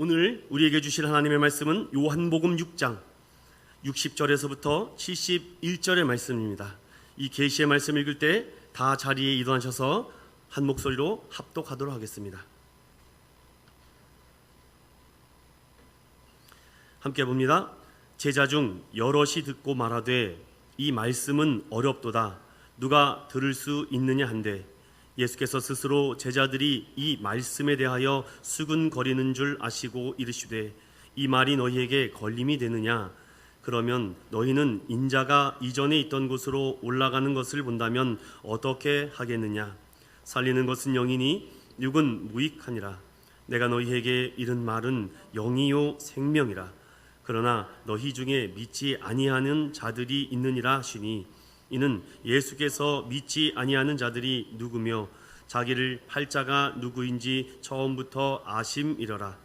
오늘 우리에게 주실 하나님의 말씀은 요한복음 6장 60절에서부터 71절의 말씀입니다. 이 계시의 말씀 읽을 때 다 자리에 일어나셔서 한 목소리로 합독하도록 하겠습니다. 함께 봅니다. 제자 중 여럿이 듣고 말하되 이 말씀은 어렵도다 누가 들을 수 있느냐 한데 예수께서 스스로 제자들이 이 말씀에 대하여 수근거리는 줄 아시고 이르시되 이 말이 너희에게 걸림이 되느냐 그러면 너희는 인자가 이전에 있던 곳으로 올라가는 것을 본다면 어떻게 하겠느냐 살리는 것은 영이니 육은 무익하니라 내가 너희에게 이른 말은 영이요 생명이라 그러나 너희 중에 믿지 아니하는 자들이 있느니라 하시니 이는 예수께서 믿지 아니하는 자들이 누구며 자기를 팔자가 누구인지 처음부터 아심이러라.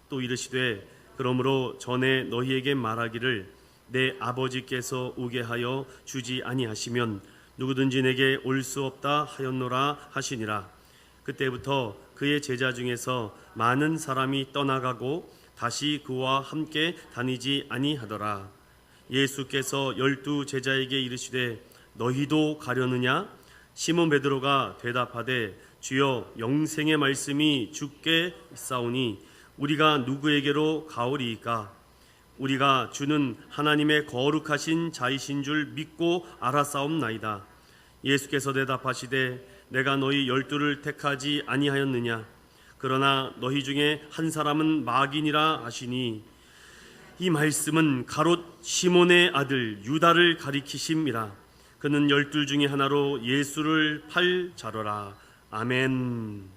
또 이르시되 그러므로 전에 너희에게 말하기를 내 아버지께서 오게 하여 주지 아니하시면 누구든지 내게 올 수 없다 하였노라 하시니라. 그때부터 그의 제자 중에서 많은 사람이 떠나가고 다시 그와 함께 다니지 아니하더라. 예수께서 12 제자에게 이르시되 너희도 가려느냐? 시몬 베드로가 대답하되 주여 영생의 말씀이 주께 있사오니 우리가 누구에게로 가오리이까? 우리가 주는 하나님의 거룩하신 자이신 줄 믿고 알았사옵나이다. 예수께서 대답하시되 내가 너희 12를 택하지 아니하였느냐? 그러나 너희 중에 한 사람은 마귀니라 하시니 이 말씀은 가롯 시몬의 아들 유다를 가리키심이라. 그는 12 중에 하나로 예수를 팔 자로라. 아멘.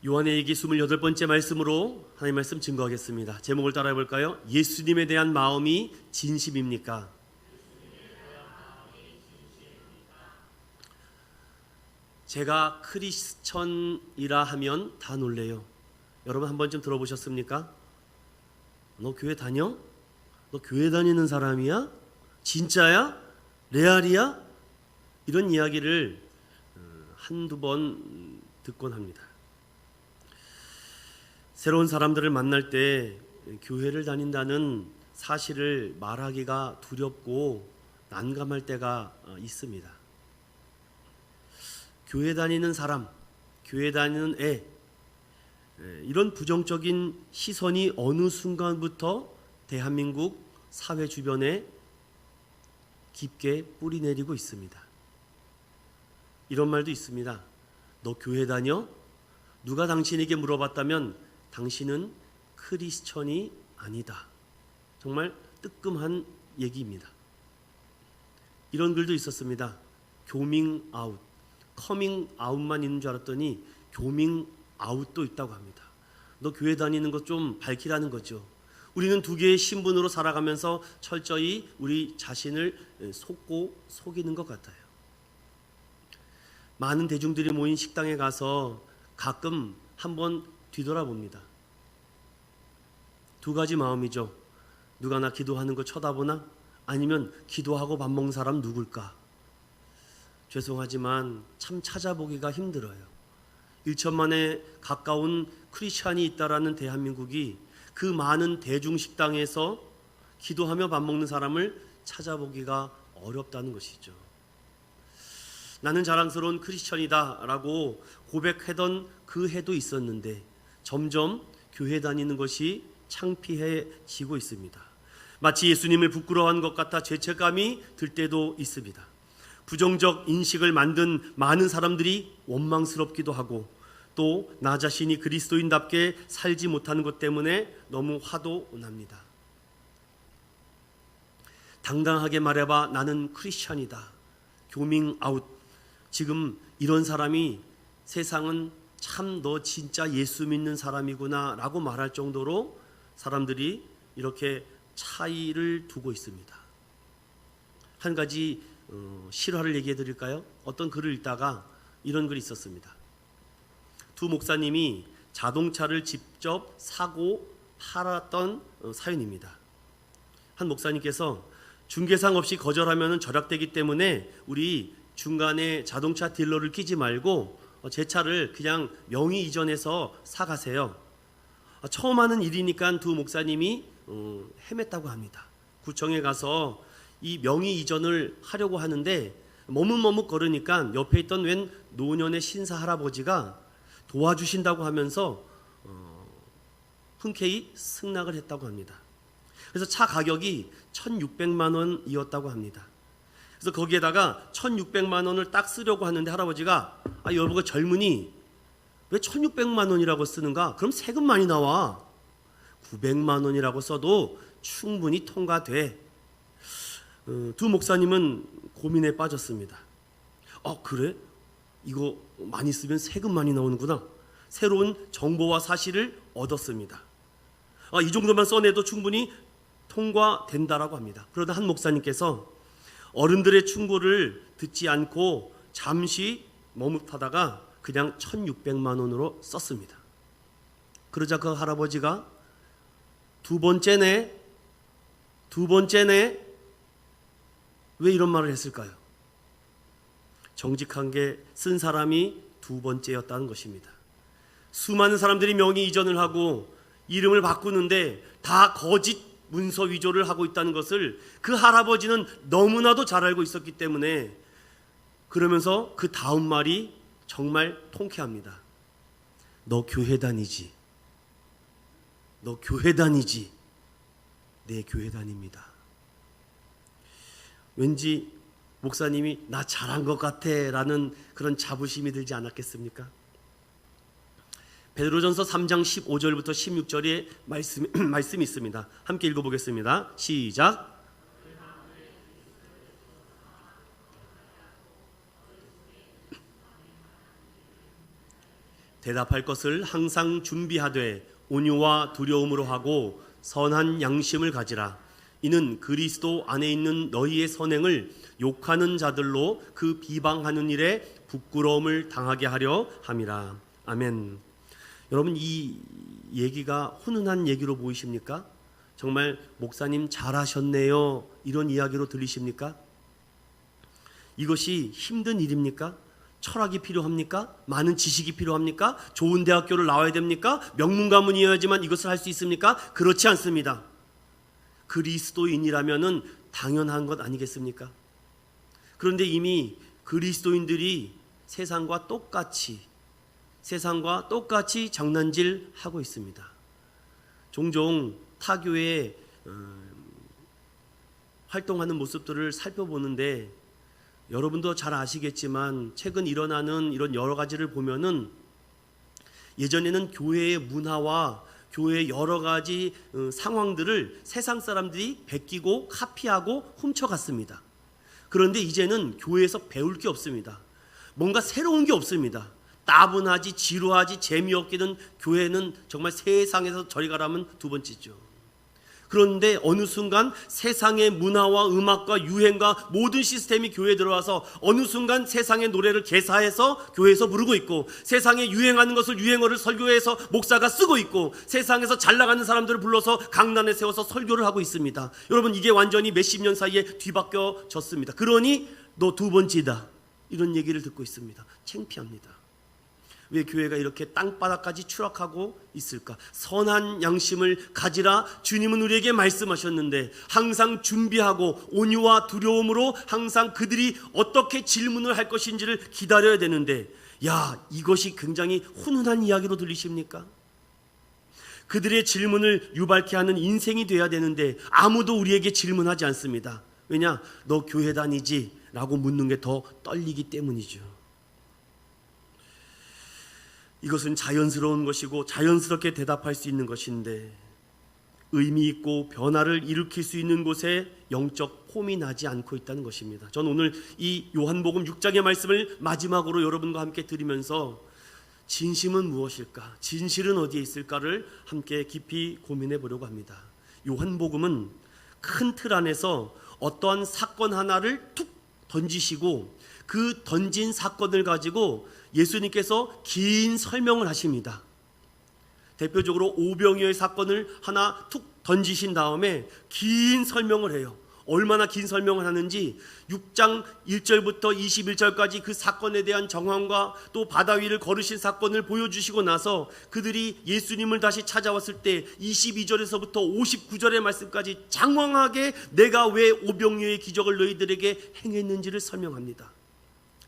요한의 얘기 28번째 말씀으로 하나님의 말씀 증거하겠습니다. 제목을 따라해 볼까요? 예수님에 대한 마음이 진심입니까? 제가 크리스천이라 하면 다 놀래요. 여러분 한 번쯤 들어보셨습니까? 너 교회 다녀? 너 교회 다니는 사람이야? 진짜야? 레알이야? 이런 이야기를 한두 번 듣곤 합니다. 새로운 사람들을 만날 때 교회를 다닌다는 사실을 말하기가 두렵고 난감할 때가 있습니다. 교회 다니는 사람, 교회 다니는 애, 이런 부정적인 시선이 어느 순간부터 대한민국 사회 주변에 깊게 뿌리 내리고 있습니다. 이런 말도 있습니다. 너 교회 다녀? 누가 당신에게 물어봤다면 당신은 크리스천이 아니다. 정말 뜨끔한 얘기입니다. 이런 글도 있었습니다. 교밍 아웃, 커밍 아웃만 있는 줄 알았더니 교밍 아웃도 있다고 합니다. 너 교회 다니는 것 좀 밝히라는 거죠. 우리는 두 개의 신분으로 살아가면서 철저히 우리 자신을 속고 속이는 것 같아요. 많은 대중들이 모인 식당에 가서 가끔 한번 뒤돌아봅니다. 두 가지 마음이죠. 누가 나 기도하는 거 쳐다보나? 아니면 기도하고 밥 먹는 사람 누굴까? 죄송하지만 참 찾아보기가 힘들어요. 1천만에 가까운 크리스찬이 있다라는 대한민국이 그 많은 대중식당에서 기도하며 밥 먹는 사람을 찾아보기가 어렵다는 것이죠. 나는 자랑스러운 크리스찬이다 라고 고백하던 그 해도 있었는데 점점 교회 다니는 것이 창피해지고 있습니다. 마치 예수님을 부끄러워한 것 같아 죄책감이 들 때도 있습니다. 부정적 인식을 만든 많은 사람들이 원망스럽기도 하고 또 나 자신이 그리스도인답게 살지 못하는 것 때문에 너무 화도 납니다. 당당하게 말해봐 나는 크리스찬이다. 교밍 아웃. 지금 이런 사람이 세상은 참 너 진짜 예수 믿는 사람이구나 라고 말할 정도로 사람들이 이렇게 차이를 두고 있습니다. 한 가지 실화를 얘기해 드릴까요? 어떤 글을 읽다가 이런 글이 있었습니다. 두 목사님이 자동차를 직접 사고 팔았던 사연입니다. 한 목사님께서 중개상 없이 거절하면 절약되기 때문에 우리 중간에 자동차 딜러를 끼지 말고 제 차를 그냥 명의 이전해서 사가세요. 처음 하는 일이니까 두 목사님이 헤맸다고 합니다. 구청에 가서 이 명의 이전을 하려고 하는데 머뭇머뭇 걸으니까 옆에 있던 웬 노년의 신사 할아버지가 도와주신다고 하면서 흔쾌히 승낙을 했다고 합니다. 그래서 차 가격이 1,600만 원이었다고 합니다. 그래서 거기에다가 1,600만 원을 딱 쓰려고 하는데 할아버지가 여보가 젊은이 왜 1,600만 원이라고 쓰는가? 그럼 세금 많이 나와. 900만 원이라고 써도 충분히 통과돼. 두 목사님은 고민에 빠졌습니다. 그래? 이거 많이 쓰면 세금 많이 나오는구나. 새로운 정보와 사실을 얻었습니다. 이 정도만 써내도 충분히 통과된다라고 합니다. 그러다 한 목사님께서 어른들의 충고를 듣지 않고 잠시 머뭇하다가 그냥 1,600만 원으로 썼습니다. 그러자 그 할아버지가 두 번째네 왜 이런 말을 했을까요? 정직한 게 쓴 사람이 두 번째였다는 것입니다. 수많은 사람들이 명의 이전을 하고 이름을 바꾸는데 다 거짓 문서 위조를 하고 있다는 것을 그 할아버지는 너무나도 잘 알고 있었기 때문에 그러면서 그 다음 말이 정말 통쾌합니다. 너 교회 다니지? 너 교회 다니지? 네, 교회 다닙니다. 왠지 목사님이 나 잘한 것 같아 라는 그런 자부심이 들지 않았겠습니까? 베드로전서 3장 15절부터 16절의 말씀이 있습니다. 함께 읽어보겠습니다. 시작. 대답할 것을 항상 준비하되 온유와 두려움으로 하고 선한 양심을 가지라. 이는 그리스도 안에 있는 너희의 선행을 욕하는 자들로 그 비방하는 일에 부끄러움을 당하게 하려 함이라. 아멘. 여러분, 이 얘기가 훈훈한 얘기로 보이십니까? 정말 목사님 잘하셨네요 이런 이야기로 들리십니까? 이것이 힘든 일입니까? 철학이 필요합니까? 많은 지식이 필요합니까? 좋은 대학교를 나와야 됩니까? 명문가문이어야지만 이것을 할 수 있습니까? 그렇지 않습니다. 그리스도인이라면은 당연한 것 아니겠습니까? 그런데 이미 그리스도인들이 세상과 똑같이 장난질 하고 있습니다. 종종 타교에 활동하는 모습들을 살펴보는데 여러분도 잘 아시겠지만 최근 일어나는 이런 여러 가지를 보면은 예전에는 교회의 문화와 교회의 여러 가지 상황들을 세상 사람들이 베끼고 카피하고 훔쳐갔습니다. 그런데 이제는 교회에서 배울 게 없습니다. 뭔가 새로운 게 없습니다. 따분하지 지루하지 재미없기는 교회는 정말 세상에서 저리 가라면 두 번째죠. 그런데 어느 순간 세상의 문화와 음악과 유행과 모든 시스템이 교회에 들어와서 어느 순간 세상의 노래를 개사해서 교회에서 부르고 있고 세상에 유행하는 것을 유행어를 설교해서 목사가 쓰고 있고 세상에서 잘 나가는 사람들을 불러서 강단에 세워서 설교를 하고 있습니다. 여러분, 이게 완전히 몇십 년 사이에 뒤바뀌어졌습니다. 그러니 너 두 번째다 이런 얘기를 듣고 있습니다. 창피합니다. 왜 교회가 이렇게 땅바닥까지 추락하고 있을까? 선한 양심을 가지라 주님은 우리에게 말씀하셨는데 항상 준비하고 온유와 두려움으로 항상 그들이 어떻게 질문을 할 것인지를 기다려야 되는데 이것이 굉장히 훈훈한 이야기로 들리십니까? 그들의 질문을 유발케 하는 인생이 돼야 되는데 아무도 우리에게 질문하지 않습니다. 왜냐? 너 교회 다니지? 라고 묻는 게 더 떨리기 때문이죠. 이것은 자연스러운 것이고 자연스럽게 대답할 수 있는 것인데 의미 있고 변화를 일으킬 수 있는 곳에 영적 폼이 나지 않고 있다는 것입니다. 저는 오늘 이 요한복음 6장의 말씀을 마지막으로 여러분과 함께 드리면서 진심은 무엇일까? 진실은 어디에 있을까를 함께 깊이 고민해 보려고 합니다. 요한복음은 큰 틀 안에서 어떠한 사건 하나를 툭 던지시고 그 던진 사건을 가지고 예수님께서 긴 설명을 하십니다. 대표적으로 오병이어의 사건을 하나 툭 던지신 다음에 긴 설명을 해요. 얼마나 긴 설명을 하는지 6장 1절부터 21절까지 그 사건에 대한 정황과 또 바다 위를 걸으신 사건을 보여주시고 나서 그들이 예수님을 다시 찾아왔을 때 22절에서부터 59절의 말씀까지 장황하게 내가 왜 오병이어의 기적을 너희들에게 행했는지를 설명합니다.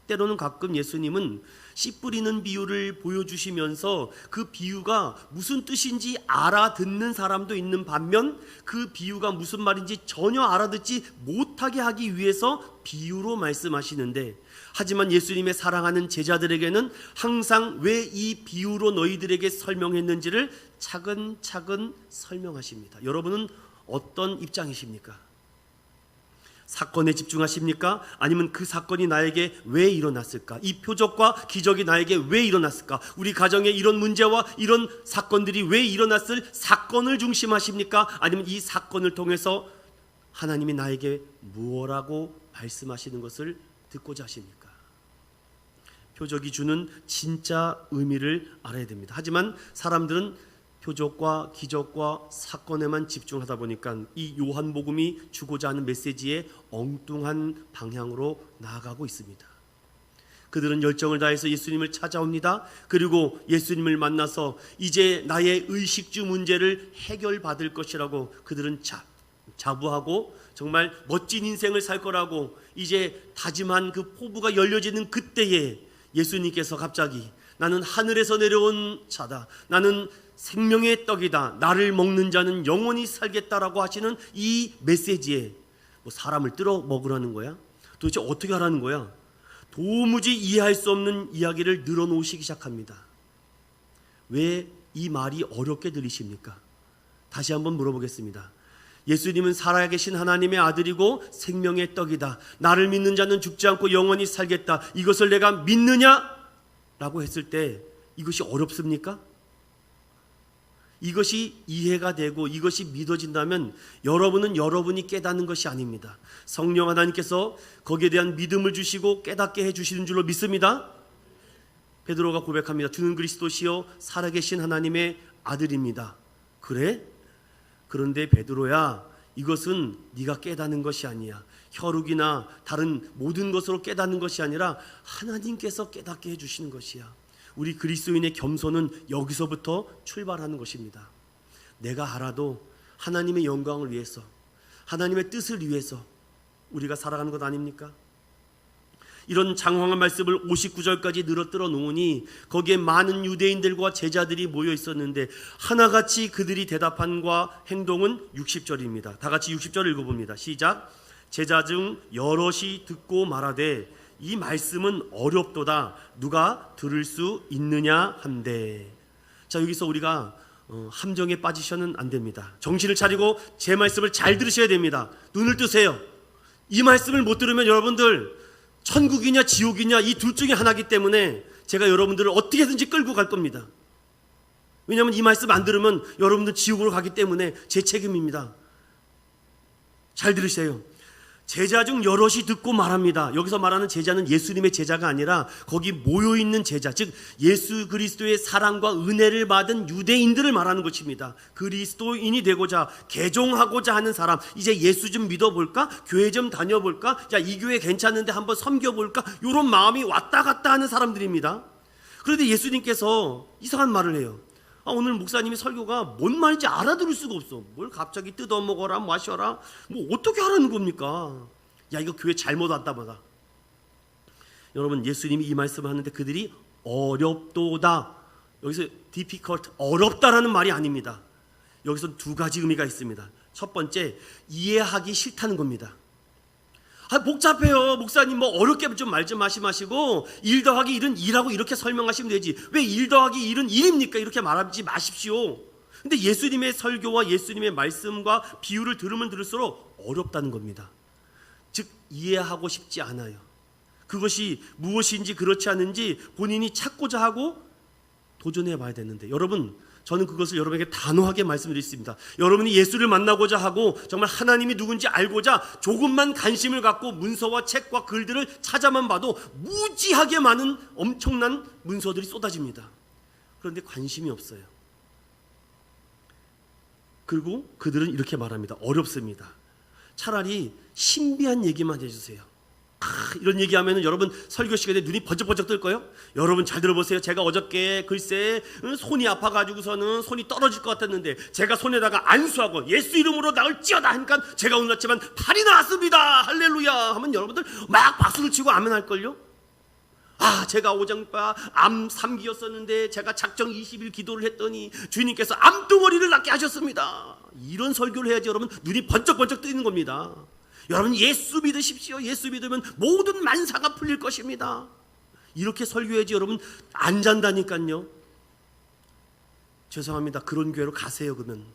때로는 가끔 예수님은 씨 뿌리는 비유를 보여주시면서 그 비유가 무슨 뜻인지 알아듣는 사람도 있는 반면 그 비유가 무슨 말인지 전혀 알아듣지 못하게 하기 위해서 비유로 말씀하시는데, 하지만 예수님의 사랑하는 제자들에게는 항상 왜 이 비유로 너희들에게 설명했는지를 차근차근 설명하십니다. 여러분은 어떤 입장이십니까? 사건에 집중하십니까? 아니면 그 사건이 나에게 왜 일어났을까? 이 표적과 기적이 나에게 왜 일어났을까? 우리 가정에 이런 문제와 이런 사건들이 왜 일어났을 사건을 중심하십니까? 아니면 이 사건을 통해서 하나님이 나에게 무엇라고 말씀하시는 것을 듣고자 하십니까? 표적이 주는 진짜 의미를 알아야 됩니다. 하지만 사람들은 표적과 기적과 사건에만 집중하다 보니까 이 요한복음이 주고자 하는 메시지의 엉뚱한 방향으로 나아가고 있습니다. 그들은 열정을 다해서 예수님을 찾아옵니다. 그리고 예수님을 만나서 이제 나의 의식주 문제를 해결받을 것이라고 그들은 자부하고 정말 멋진 인생을 살 거라고 이제 다짐한 그 포부가 열려지는 그때에 예수님께서 갑자기 나는 하늘에서 내려온 자다, 나는 생명의 떡이다, 나를 먹는 자는 영원히 살겠다라고 하시는 이 메시지에 뭐 사람을 뜯어 먹으라는 거야? 도대체 어떻게 하라는 거야? 도무지 이해할 수 없는 이야기를 늘어놓으시기 시작합니다. 왜 이 말이 어렵게 들리십니까? 다시 한번 물어보겠습니다. 예수님은 살아계신 하나님의 아들이고 생명의 떡이다, 나를 믿는 자는 죽지 않고 영원히 살겠다, 이것을 내가 믿느냐? 라고 했을 때 이것이 어렵습니까? 이것이 이해가 되고 이것이 믿어진다면 여러분은 여러분이 깨닫는 것이 아닙니다. 성령 하나님께서 거기에 대한 믿음을 주시고 깨닫게 해주시는 줄로 믿습니다. 베드로가 고백합니다. 주는 그리스도시요 살아계신 하나님의 아들입니다. 그래? 그런데 베드로야, 이것은 네가 깨닫는 것이 아니야. 혈육이나 다른 모든 것으로 깨닫는 것이 아니라 하나님께서 깨닫게 해주시는 것이야. 우리 그리스도인의 겸손은 여기서부터 출발하는 것입니다. 내가 알아도 하나님의 영광을 위해서, 하나님의 뜻을 위해서 우리가 살아가는 것 아닙니까? 이런 장황한 말씀을 59절까지 늘어뜨려 놓으니 거기에 많은 유대인들과 제자들이 모여 있었는데 하나같이 그들이 대답한과 행동은 60절입니다. 다 같이 60절 읽어봅니다. 시작. 제자 중 여럿이 듣고 말하되 이 말씀은 어렵도다, 누가 들을 수 있느냐 한데. 자, 여기서 우리가 함정에 빠지셔는 안 됩니다. 정신을 차리고 제 말씀을 잘 들으셔야 됩니다. 눈을 뜨세요. 이 말씀을 못 들으면 여러분들 천국이냐 지옥이냐 이 둘 중에 하나이기 때문에 제가 여러분들을 어떻게든지 끌고 갈 겁니다. 왜냐하면 이 말씀 안 들으면 여러분들 지옥으로 가기 때문에 제 책임입니다. 잘 들으세요. 제자 중 여럿이 듣고 말합니다. 여기서 말하는 제자는 예수님의 제자가 아니라 거기 모여있는 제자, 즉 예수 그리스도의 사랑과 은혜를 받은 유대인들을 말하는 것입니다. 그리스도인이 되고자 개종하고자 하는 사람, 이제 예수 좀 믿어볼까? 교회 좀 다녀볼까? 야, 이 교회 괜찮은데 한번 섬겨볼까? 이런 마음이 왔다 갔다 하는 사람들입니다. 그런데 예수님께서 이상한 말을 해요. 오늘 목사님이 설교가 뭔 말인지 알아들을 수가 없어. 뭘 갑자기 뜯어먹어라 마셔라, 뭐 어떻게 하라는 겁니까? 야, 이거 교회 잘못 왔다 보다. 여러분, 예수님이 이 말씀을 하는데 그들이 어렵도다, 여기서 difficult, 어렵다라는 말이 아닙니다. 여기서 두 가지 의미가 있습니다. 첫 번째, 이해하기 싫다는 겁니다. 복잡해요. 목사님 뭐 어렵게 좀 말 좀 하시고 1 더하기 1은 2라고 이렇게 설명하시면 되지. 왜 1 더하기 1은 1입니까? 이렇게 말하지 마십시오. 근데 예수님의 설교와 예수님의 말씀과 비유를 들으면 들을수록 어렵다는 겁니다. 즉 이해하고 싶지 않아요. 그것이 무엇인지 그렇지 않은지 본인이 찾고자 하고 도전해 봐야 되는데, 여러분, 저는 그것을 여러분에게 단호하게 말씀드리겠습니다. 여러분이 예수를 만나고자 하고 정말 하나님이 누군지 알고자 조금만 관심을 갖고 문서와 책과 글들을 찾아만 봐도 무지하게 많은 엄청난 문서들이 쏟아집니다. 그런데 관심이 없어요. 그리고 그들은 이렇게 말합니다. 어렵습니다. 차라리 신비한 얘기만 해주세요. 이런 얘기하면 여러분 설교 시간에 눈이 번쩍번쩍 뜰 거예요. 여러분 잘 들어보세요. 제가 어저께 글쎄 손이 아파가지고서는 손이 떨어질 것 같았는데 제가 손에다가 안수하고 예수 이름으로 나을지어다 하니까 제가 오늘 아침에 팔이 나왔습니다. 할렐루야 하면 여러분들 막 박수를 치고 아멘 할걸요. 제가 오장파 암 3기였었는데 제가 작정 20일 기도를 했더니 주님께서 암덩어리를 낫게 하셨습니다. 이런 설교를 해야지 여러분 눈이 번쩍번쩍 뜨는 겁니다. 여러분 예수 믿으십시오. 예수 믿으면 모든 만사가 풀릴 것입니다. 이렇게 설교해야지 여러분 안 잔다니까요. 죄송합니다. 그런 교회로 가세요. 그러면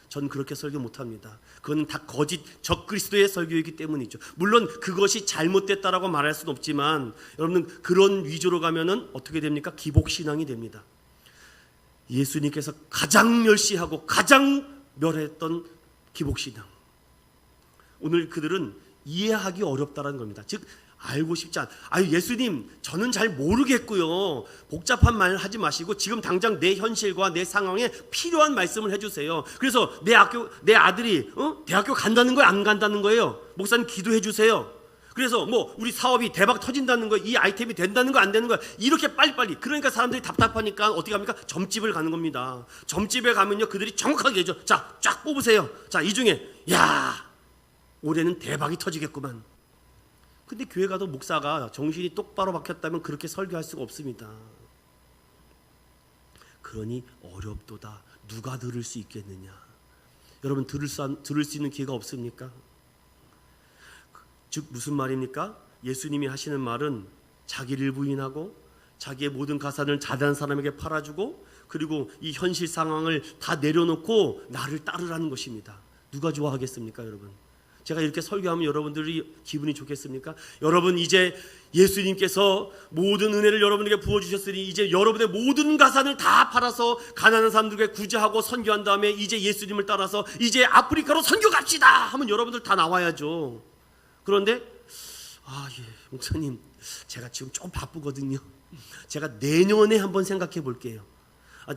전 그렇게 설교 못합니다. 그건 다 거짓 적그리스도의 설교이기 때문이죠. 물론 그것이 잘못됐다라고 말할 수는 없지만 여러분 그런 위주로 가면은 어떻게 됩니까? 기복신앙이 됩니다. 예수님께서 가장 멸시하고 가장 멸했던 기복신앙, 오늘 그들은 이해하기 어렵다는 겁니다. 즉 알고 싶지 않. 예수님 저는 잘 모르겠고요. 복잡한 말 하지 마시고 지금 당장 내 현실과 내 상황에 필요한 말씀을 해주세요. 그래서 내 아들이 대학교 간다는 거예요? 안 간다는 거예요? 목사님 기도해 주세요. 그래서 우리 사업이 대박 터진다는 거예요? 이 아이템이 된다는 거 안 되는 거예요? 이렇게 빨리빨리. 그러니까 사람들이 답답하니까 어떻게 합니까? 점집을 가는 겁니다. 점집에 가면요 그들이 정확하게 해줘. 자, 쫙 뽑으세요. 자, 이 중에 올해는 대박이 터지겠구만. 근데 교회 가도 목사가 정신이 똑바로 박혔다면 그렇게 설교할 수가 없습니다. 그러니 어렵도다. 누가 들을 수 있겠느냐. 여러분 들을 수 있는 기회가 없습니까? 즉 무슨 말입니까? 예수님이 하시는 말은 자기를 부인하고 자기의 모든 가산을 자대한 사람에게 팔아주고 그리고 이 현실 상황을 다 내려놓고 나를 따르라는 것입니다. 누가 좋아하겠습니까 여러분? 제가 이렇게 설교하면 여러분들이 기분이 좋겠습니까? 여러분 이제 예수님께서 모든 은혜를 여러분에게 부어주셨으니 이제 여러분의 모든 가산을 다 팔아서 가난한 사람들에게 구제하고 선교한 다음에 이제 예수님을 따라서 이제 아프리카로 선교 갑시다 하면 여러분들 다 나와야죠. 그런데 목사님 제가 지금 좀 바쁘거든요. 제가 내년에 한번 생각해 볼게요.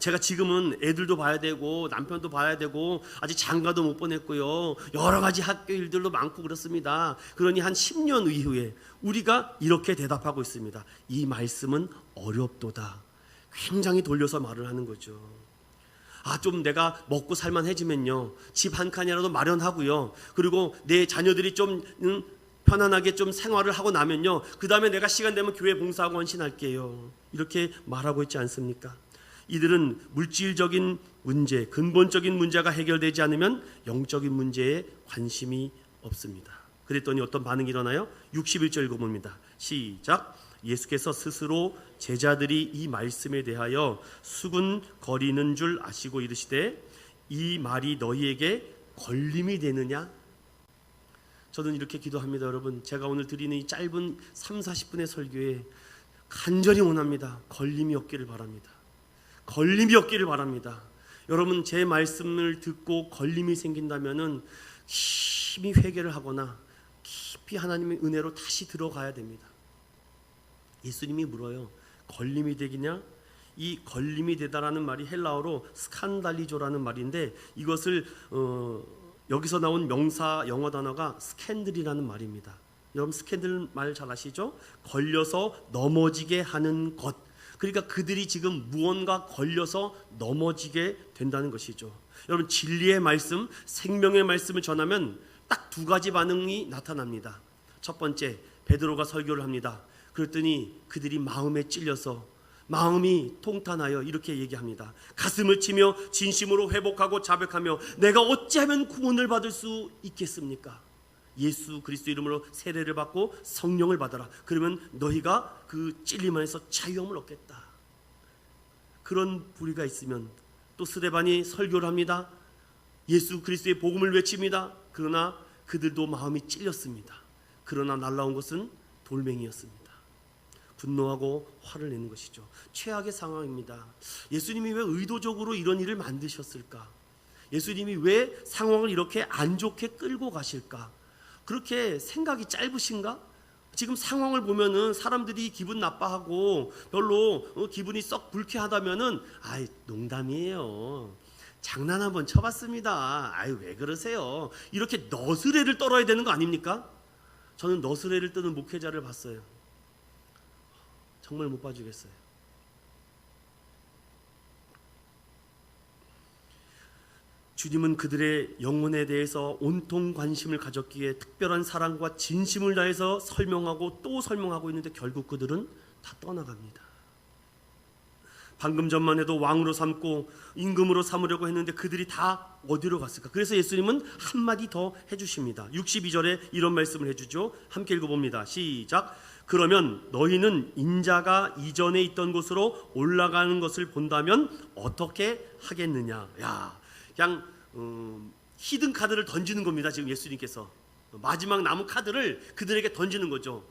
제가 지금은 애들도 봐야 되고 남편도 봐야 되고 아직 장가도 못 보냈고요. 여러 가지 학교 일들도 많고 그렇습니다. 그러니 한 10년 이후에 우리가 이렇게 대답하고 있습니다. 이 말씀은 어렵도다. 굉장히 돌려서 말을 하는 거죠. 좀 내가 먹고 살만해지면요 집 한 칸이라도 마련하고요. 그리고 내 자녀들이 좀 편안하게 좀 생활을 하고 나면요 그 다음에 내가 시간 되면 교회 봉사하고 헌신할게요. 이렇게 말하고 있지 않습니까? 이들은 물질적인 문제, 근본적인 문제가 해결되지 않으면 영적인 문제에 관심이 없습니다. 그랬더니 어떤 반응이 일어나요? 61절 읽어봅니다. 시작. 예수께서 스스로 제자들이 이 말씀에 대하여 수군거리는 줄 아시고 이르시되 이 말이 너희에게 걸림이 되느냐? 저는 이렇게 기도합니다. 여러분 제가 오늘 드리는 이 짧은 30-40분의 설교에 간절히 원합니다. 걸림이 없기를 바랍니다. 걸림이 없기를 바랍니다. 여러분 제 말씀을 듣고 걸림이 생긴다면은 깊이 회개를 하거나 깊이 하나님의 은혜로 다시 들어가야 됩니다. 예수님이 물어요. 걸림이 되기냐? 이 걸림이 되다라는 말이 헬라어로 스칸달리조라는 말인데 이것을 여기서 나온 명사 영어 단어가 스캔들이라는 말입니다. 여러분 스캔들 말 잘 아시죠? 걸려서 넘어지게 하는 것. 그러니까 그들이 지금 무언가 걸려서 넘어지게 된다는 것이죠. 여러분 진리의 말씀, 생명의 말씀을 전하면 딱 두 가지 반응이 나타납니다. 첫 번째, 베드로가 설교를 합니다. 그랬더니 그들이 마음에 찔려서 마음이 통탄하여 이렇게 얘기합니다. 가슴을 치며 진심으로 회복하고 자백하며 내가 어찌하면 구원을 받을 수 있겠습니까? 예수 그리스도 이름으로 세례를 받고 성령을 받아라. 그러면 너희가 그 찔림 안에서 자유함을 얻겠다. 그런 부류가 있으면 또 스데반이 설교를 합니다. 예수 그리스도의 복음을 외칩니다. 그러나 그들도 마음이 찔렸습니다. 그러나 날라온 것은 돌멩이였습니다. 분노하고 화를 내는 것이죠. 최악의 상황입니다. 예수님이 왜 의도적으로 이런 일을 만드셨을까? 예수님이 왜 상황을 이렇게 안 좋게 끌고 가실까? 그렇게 생각이 짧으신가? 지금 상황을 보면은 사람들이 기분 나빠하고 별로 기분이 썩 불쾌하다면은 농담이에요. 장난 한번 쳐봤습니다. 아유, 왜 그러세요? 이렇게 너스레를 떨어야 되는 거 아닙니까? 저는 너스레를 뜨는 목회자를 봤어요. 정말 못 봐주겠어요. 주님은 그들의 영혼에 대해서 온통 관심을 가졌기에 특별한 사랑과 진심을 다해서 설명하고 또 설명하고 있는데 결국 그들은 다 떠나갑니다. 방금 전만 해도 왕으로 삼고 임금으로 삼으려고 했는데 그들이 다 어디로 갔을까? 그래서 예수님은 한마디 더 해주십니다. 62절에 이런 말씀을 해주죠. 함께 읽어봅니다. 시작. 그러면 너희는 인자가 이전에 있던 곳으로 올라가는 것을 본다면 어떻게 하겠느냐? 야, 그냥 히든 카드를 던지는 겁니다. 지금 예수님께서 마지막 남은 카드를 그들에게 던지는 거죠.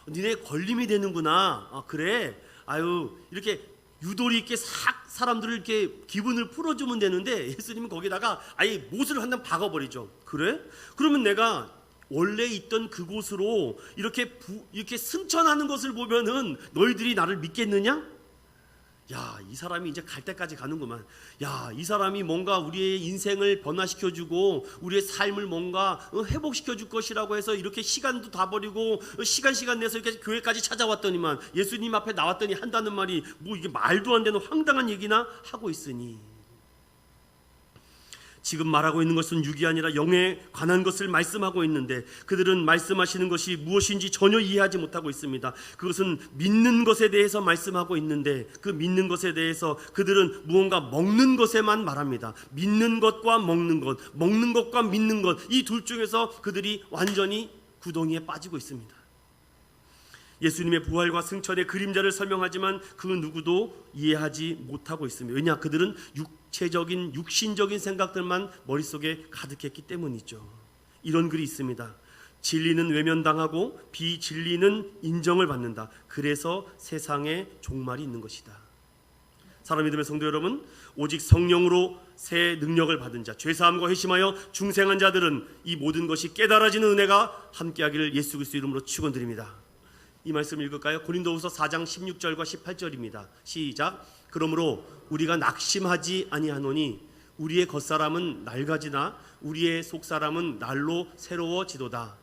니네 걸림이 되는구나. 아, 그래. 아유, 이렇게 유도리 있게 싹 사람들을 이렇게 기분을 풀어주면 되는데 예수님은 거기다가 아예 못을 한단 박아버리죠. 그래? 그러면 내가 원래 있던 그곳으로 이렇게 승천하는 것을 보면은 너희들이 나를 믿겠느냐? 야, 이 사람이 이제 갈 때까지 가는구만. 야, 이 사람이 뭔가 우리의 인생을 변화시켜주고 우리의 삶을 뭔가 회복시켜줄 것이라고 해서 이렇게 시간도 다 버리고 시간 내서 이렇게 교회까지 찾아왔더니만 예수님 앞에 나왔더니 한다는 말이 뭐 이게 말도 안 되는 황당한 얘기나 하고 있으니, 지금 말하고 있는 것은 육이 아니라 영에 관한 것을 말씀하고 있는데 그들은 말씀하시는 것이 무엇인지 전혀 이해하지 못하고 있습니다. 그것은 믿는 것에 대해서 말씀하고 있는데 그 믿는 것에 대해서 그들은 무언가 먹는 것에만 말합니다. 믿는 것과 먹는 것, 먹는 것과 믿는 것, 이 둘 중에서 그들이 완전히 구덩이에 빠지고 있습니다. 예수님의 부활과 승천의 그림자를 설명하지만 그 누구도 이해하지 못하고 있습니다. 왜냐? 그들은 육체적인 육신적인 생각들만 머릿속에 가득했기 때문이죠. 이런 글이 있습니다. 진리는 외면당하고 비진리는 인정을 받는다. 그래서 세상에 종말이 있는 것이다. 사랑하는 믿음의 성도 여러분, 오직 성령으로 새 능력을 받은 자, 죄사함과 회심하여 중생한 자들은 이 모든 것이 깨달아지는 은혜가 함께하기를 예수 그리스도 이름으로 축원드립니다. 이 말씀 읽을까요? 고린도후서 4장 16절과 18절입니다. 시작. 그러므로 우리가 낙심하지 아니하노니 우리의 겉사람은 낡아지나 우리의 속사람은 날로 새로워지도다.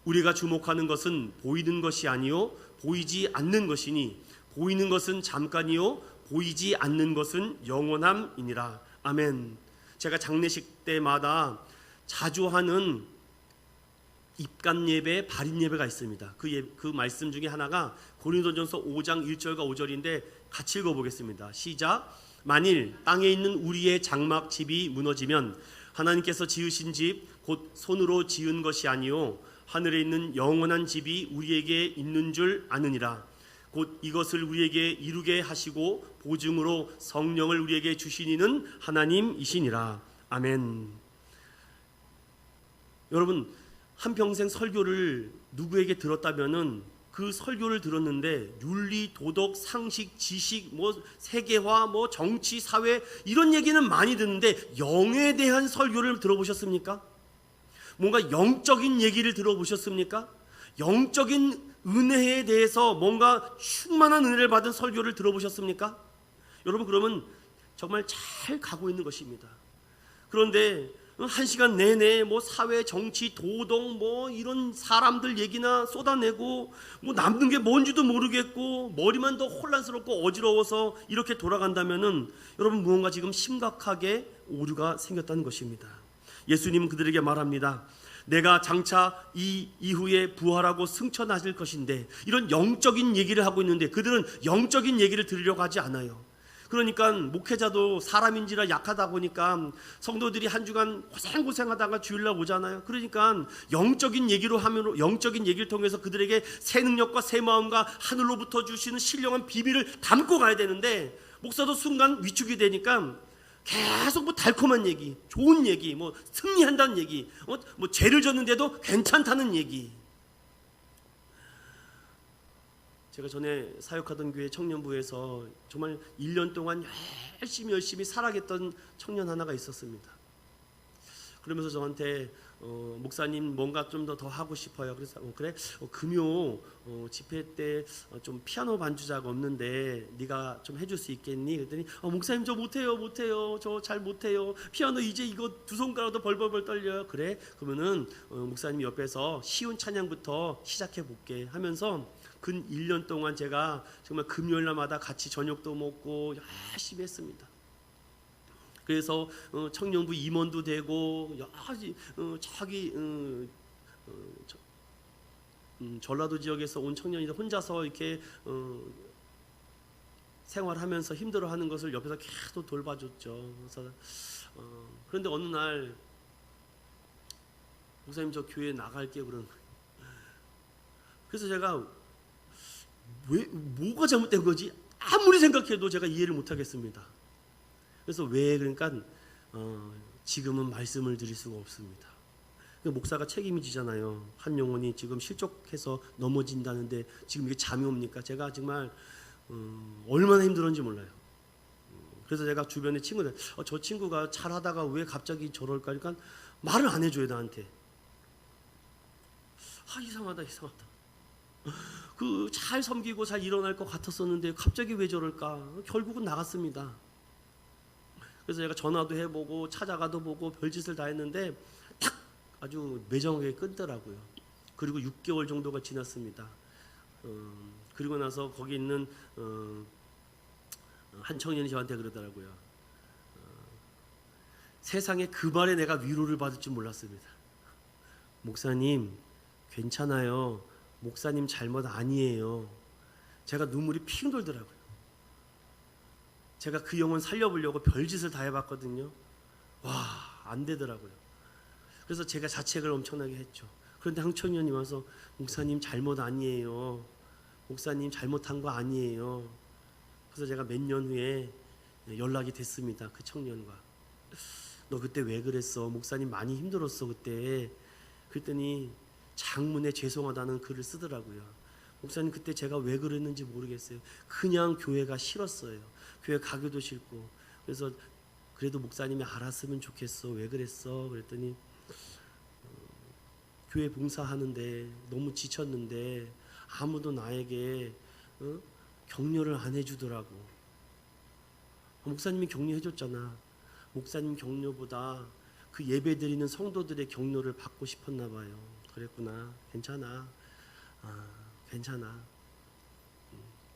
우리가 주목하는 것은 보이는 것이 아니요 보이지 않는 것이니 보이는 것은 잠깐이요 보이지 않는 것은 영원함이니라. 아멘. 제가 장례식 때마다 자주 하는 입간 예배, 발인 예배가 있습니다. 그 말씀 중에 하나가 고린도전서 5장 1절과 5절인데 같이 읽어보겠습니다. 시작. 만일 땅에 있는 우리의 장막 집이 무너지면 하나님께서 지으신 집 곧 손으로 지은 것이 아니요 하늘에 있는 영원한 집이 우리에게 있는 줄 아느니라. 곧 이것을 우리에게 이루게 하시고 보증으로 성령을 우리에게 주시니는 하나님이시니라. 아멘. 여러분, 한평생 설교를 누구에게 들었다면은 그 설교를 들었는데 윤리, 도덕, 상식, 지식, 세계화, 정치, 사회 이런 얘기는 많이 듣는데 영에 대한 설교를 들어보셨습니까? 뭔가 영적인 얘기를 들어보셨습니까? 영적인 은혜에 대해서 뭔가 충만한 은혜를 받은 설교를 들어보셨습니까? 여러분, 그러면 정말 잘 가고 있는 것입니다. 그런데 한 시간 내내 사회, 정치, 도덕 이런 사람들 얘기나 쏟아내고 남는 게 뭔지도 모르겠고 머리만 더 혼란스럽고 어지러워서 이렇게 돌아간다면은 여러분 무언가 지금 심각하게 오류가 생겼다는 것입니다. 예수님은 그들에게 말합니다. 내가 장차 이 이후에 부활하고 승천하실 것인데, 이런 영적인 얘기를 하고 있는데 그들은 영적인 얘기를 들으려고 하지 않아요. 그러니까 목회자도 사람인지라 약하다 보니까 성도들이 한 주간 고생하다가 주일날 오잖아요. 그러니까 영적인 얘기로 하면, 영적인 얘기를 통해서 그들에게 새 능력과 새 마음과 하늘로부터 주시는 신령한 비밀을 담고 가야 되는데, 목사도 순간 위축이 되니까 계속 달콤한 얘기, 좋은 얘기, 승리한다는 얘기, 죄를 졌는데도 괜찮다는 얘기. 제가 전에 사역하던 교회 청년부에서 정말 1년 동안 열심히 살아겠던 청년 하나가 있었습니다. 그러면서 저한테 목사님 뭔가 좀 더 하고 싶어요. 그래서 그래 금요 집회 때 좀 피아노 반주자가 없는데 네가 좀 해줄 수 있겠니? 그랬더니 목사님 저 못해요 저 잘 못해요. 피아노 이제 이거 두 손가락도 벌벌벌 떨려요. 그래 그러면은 목사님 옆에서 쉬운 찬양부터 시작해 볼게 하면서 근 1년 동안 제가 정말 금요일날마다 같이 저녁도 먹고 열심히 했습니다. 그래서 청년부 임원도 되고 자기 전라도 지역에서 온 청년이 혼자서 이렇게 생활하면서 힘들어하는 것을 옆에서 계속 돌봐줬죠. 그래서 그런데 어느 날 목사님 저 교회 나갈게요 그러는 거예요. 그래서 제가 왜 뭐가 잘못된 거지? 아무리 생각해도 제가 이해를 못 하겠습니다. 그래서 왜 그러니까 지금은 말씀을 드릴 수가 없습니다. 목사가 책임이 지잖아요. 한 영혼이 지금 실족해서 넘어진다는데 지금 이게 잠이 옵니까? 제가 정말 얼마나 힘들었는지 몰라요. 그래서 제가 주변에 친구들 저 친구가 잘하다가 왜 갑자기 저럴까? 그러니까 말을 안 해줘요 나한테. 이상하다. 그 잘 섬기고 잘 일어날 것 같았었는데 갑자기 왜 저럴까? 결국은 나갔습니다. 그래서 제가 전화도 해보고 찾아가도 보고 별짓을 다 했는데 딱 아주 매정하게 끊더라고요. 그리고 6개월 정도가 지났습니다. 그리고 나서 거기 있는 한 청년이 저한테 그러더라고요. 세상에 그 말에 내가 위로를 받을 줄 몰랐습니다. 목사님 괜찮아요. 목사님 잘못 아니에요. 제가 눈물이 핑 돌더라고요. 제가 그 영혼 살려보려고 별짓을 다 해봤거든요. 안 되더라고요. 그래서 제가 자책을 엄청나게 했죠. 그런데 한 청년이 와서 목사님 잘못 아니에요. 목사님 잘못한 거 아니에요. 그래서 제가 몇 년 후에 연락이 됐습니다. 그 청년과. 너 그때 왜 그랬어? 목사님 많이 힘들었어 그때. 그랬더니 장문에 죄송하다는 글을 쓰더라고요. 목사님 그때 제가 왜 그랬는지 모르겠어요. 그냥 교회가 싫었어요. 교회 가기도 싫고. 그래서 그래도 목사님이 알았으면 좋겠어. 왜 그랬어? 그랬더니 교회 봉사하는데 너무 지쳤는데 아무도 나에게 격려를 안 해주더라고. 목사님이 격려해줬잖아. 목사님 격려보다 그 예배드리는 성도들의 격려를 받고 싶었나 봐요. 그랬구나. 괜찮아. 괜찮아.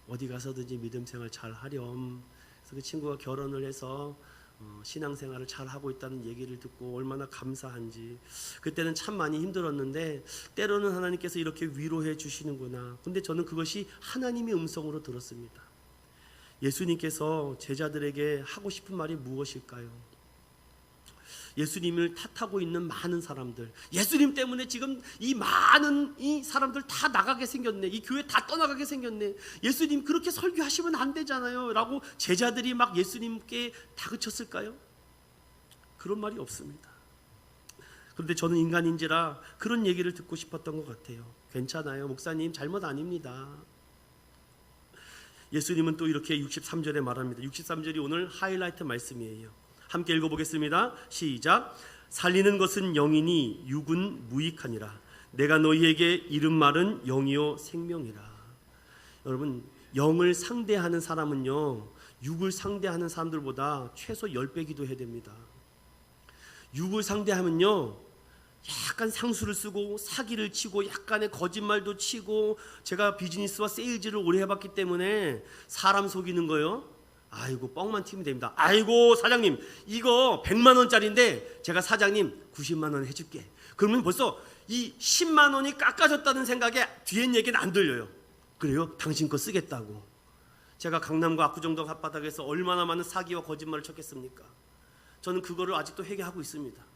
어디 가서든지 믿음 생활 잘 하렴. 그래서 그 친구가 결혼을 해서 신앙생활을 잘 하고 있다는 얘기를 듣고 얼마나 감사한지. 그때는 참 많이 힘들었는데 때로는 하나님께서 이렇게 위로해 주시는구나. 근데 저는 그것이 하나님의 음성으로 들었습니다. 예수님께서 제자들에게 하고 싶은 말이 무엇일까요? 예수님을 탓하고 있는 많은 사람들, 예수님 때문에 지금 이 많은 이 사람들 다 나가게 생겼네, 이 교회 다 떠나가게 생겼네, 예수님 그렇게 설교하시면 안 되잖아요 라고 제자들이 막 예수님께 다그쳤을까요? 그런 말이 없습니다. 그런데 저는 인간인지라 그런 얘기를 듣고 싶었던 것 같아요. 괜찮아요, 목사님 잘못 아닙니다. 예수님은 또 이렇게 63절에 말합니다. 63절이 오늘 하이라이트 말씀이에요. 함께 읽어보겠습니다. 시작. 살리는 것은 영이니 육은 무익하니라. 내가 너희에게 이른 말은 영이요 생명이라. 여러분, 영을 상대하는 사람은요, 육을 상대하는 사람들보다 최소 10배 기도해야 됩니다. 육을 상대하면요, 약간 상수를 쓰고 사기를 치고 약간의 거짓말도 치고, 제가 비즈니스와 세일즈를 오래 해봤기 때문에 사람 속이는 거요, 아이고 뻥만 튀면 됩니다. 아이고 사장님 이거 100만 원짜리인데 제가 사장님 90만 원 해줄게. 그러면 벌써 이 10만 원이 깎아졌다는 생각에 뒤엔 얘기는 안 들려요. 그래요? 당신 거 쓰겠다고. 제가 강남과 압구정동 핫바닥에서 얼마나 많은 사기와 거짓말을 쳤겠습니까? 저는 그거를 아직도 회개하고 있습니다.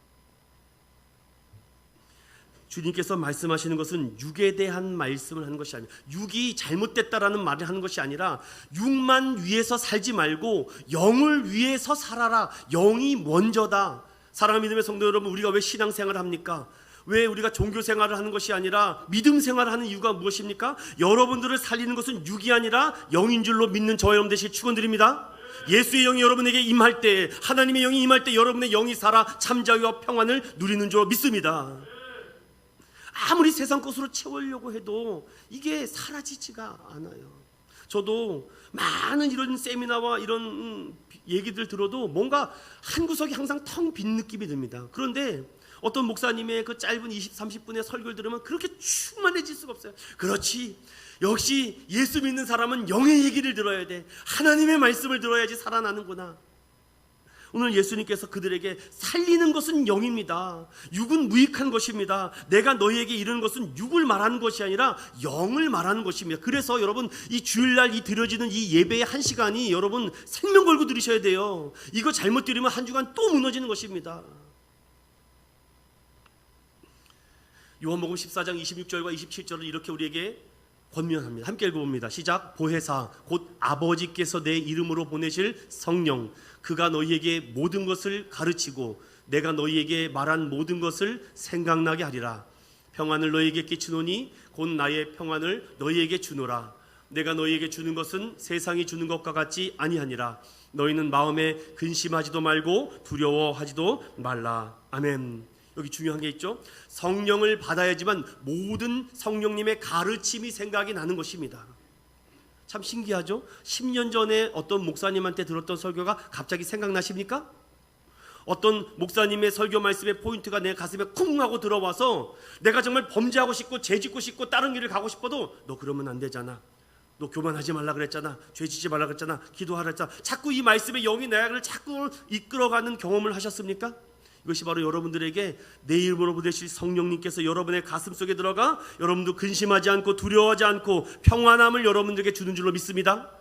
주님께서 말씀하시는 것은 육에 대한 말씀을 하는 것이 아니라, 육이 잘못됐다라는 말을 하는 것이 아니라 육만 위해서 살지 말고 영을 위해서 살아라. 영이 먼저다. 사랑하는 믿음의 성도 여러분, 우리가 왜 신앙생활을 합니까? 왜 우리가 종교생활을 하는 것이 아니라 믿음생활을 하는 이유가 무엇입니까? 여러분들을 살리는 것은 육이 아니라 영인 줄로 믿는 저 여러분 되시길 축원드립니다. 예수의 영이 여러분에게 임할 때, 하나님의 영이 임할 때 여러분의 영이 살아 참자유와 평안을 누리는 줄 믿습니다. 아무리 세상 것으로 채우려고 해도 이게 사라지지가 않아요. 저도 많은 이런 세미나와 이런 얘기들 들어도 뭔가 한 구석이 항상 텅 빈 느낌이 듭니다. 그런데 어떤 목사님의 그 짧은 20, 30분의 설교를 들으면 그렇게 충만해질 수가 없어요. 그렇지, 역시 예수 믿는 사람은 영의 얘기를 들어야 돼. 하나님의 말씀을 들어야지 살아나는구나. 오늘 예수님께서 그들에게 살리는 것은 영입니다. 육은 무익한 것입니다. 내가 너희에게 이르는 것은 육을 말하는 것이 아니라 영을 말하는 것입니다. 그래서 여러분, 이 주일날 이 드려지는 이 예배의 한 시간이 여러분 생명 걸고 들으셔야 돼요. 이거 잘못 들으면 한 주간 또 무너지는 것입니다. 요한복음 14장 26절과 27절을 이렇게 우리에게 권면합니다. 함께 읽어봅니다. 시작. 보혜사 곧 아버지께서 내 이름으로 보내실 성령, 그가 너희에게 모든 것을 가르치고 내가 너희에게 말한 모든 것을 생각나게 하리라. 평안을 너희에게 끼치노니 곧 나의 평안을 너희에게 주노라. 내가 너희에게 주는 것은 세상이 주는 것과 같지 아니하니라. 너희는 마음에 근심하지도 말고 두려워하지도 말라. 아멘. 여기 중요한 게 있죠. 성령을 받아야지만 모든 성령님의 가르침이 생각이 나는 것입니다. 참 신기하죠. 10년 전에 어떤 목사님한테 들었던 설교가 갑자기 생각나십니까? 어떤 목사님의 설교 말씀의 포인트가 내 가슴에 쿵 하고 들어와서 내가 정말 범죄하고 싶고 죄짓고 싶고 다른 길을 가고 싶어도 너 그러면 안 되잖아, 너 교만하지 말라 그랬잖아, 죄짓지 말라 그랬잖아, 기도하라 했잖아. 자꾸 이 말씀의 영이 나를 자꾸 이끌어가는 경험을 하셨습니까? 이것이 바로 여러분들에게 내 이름으로 보내실 성령님께서 여러분의 가슴 속에 들어가 여러분도 근심하지 않고 두려워하지 않고 평안함을 여러분들에게 주는 줄로 믿습니다.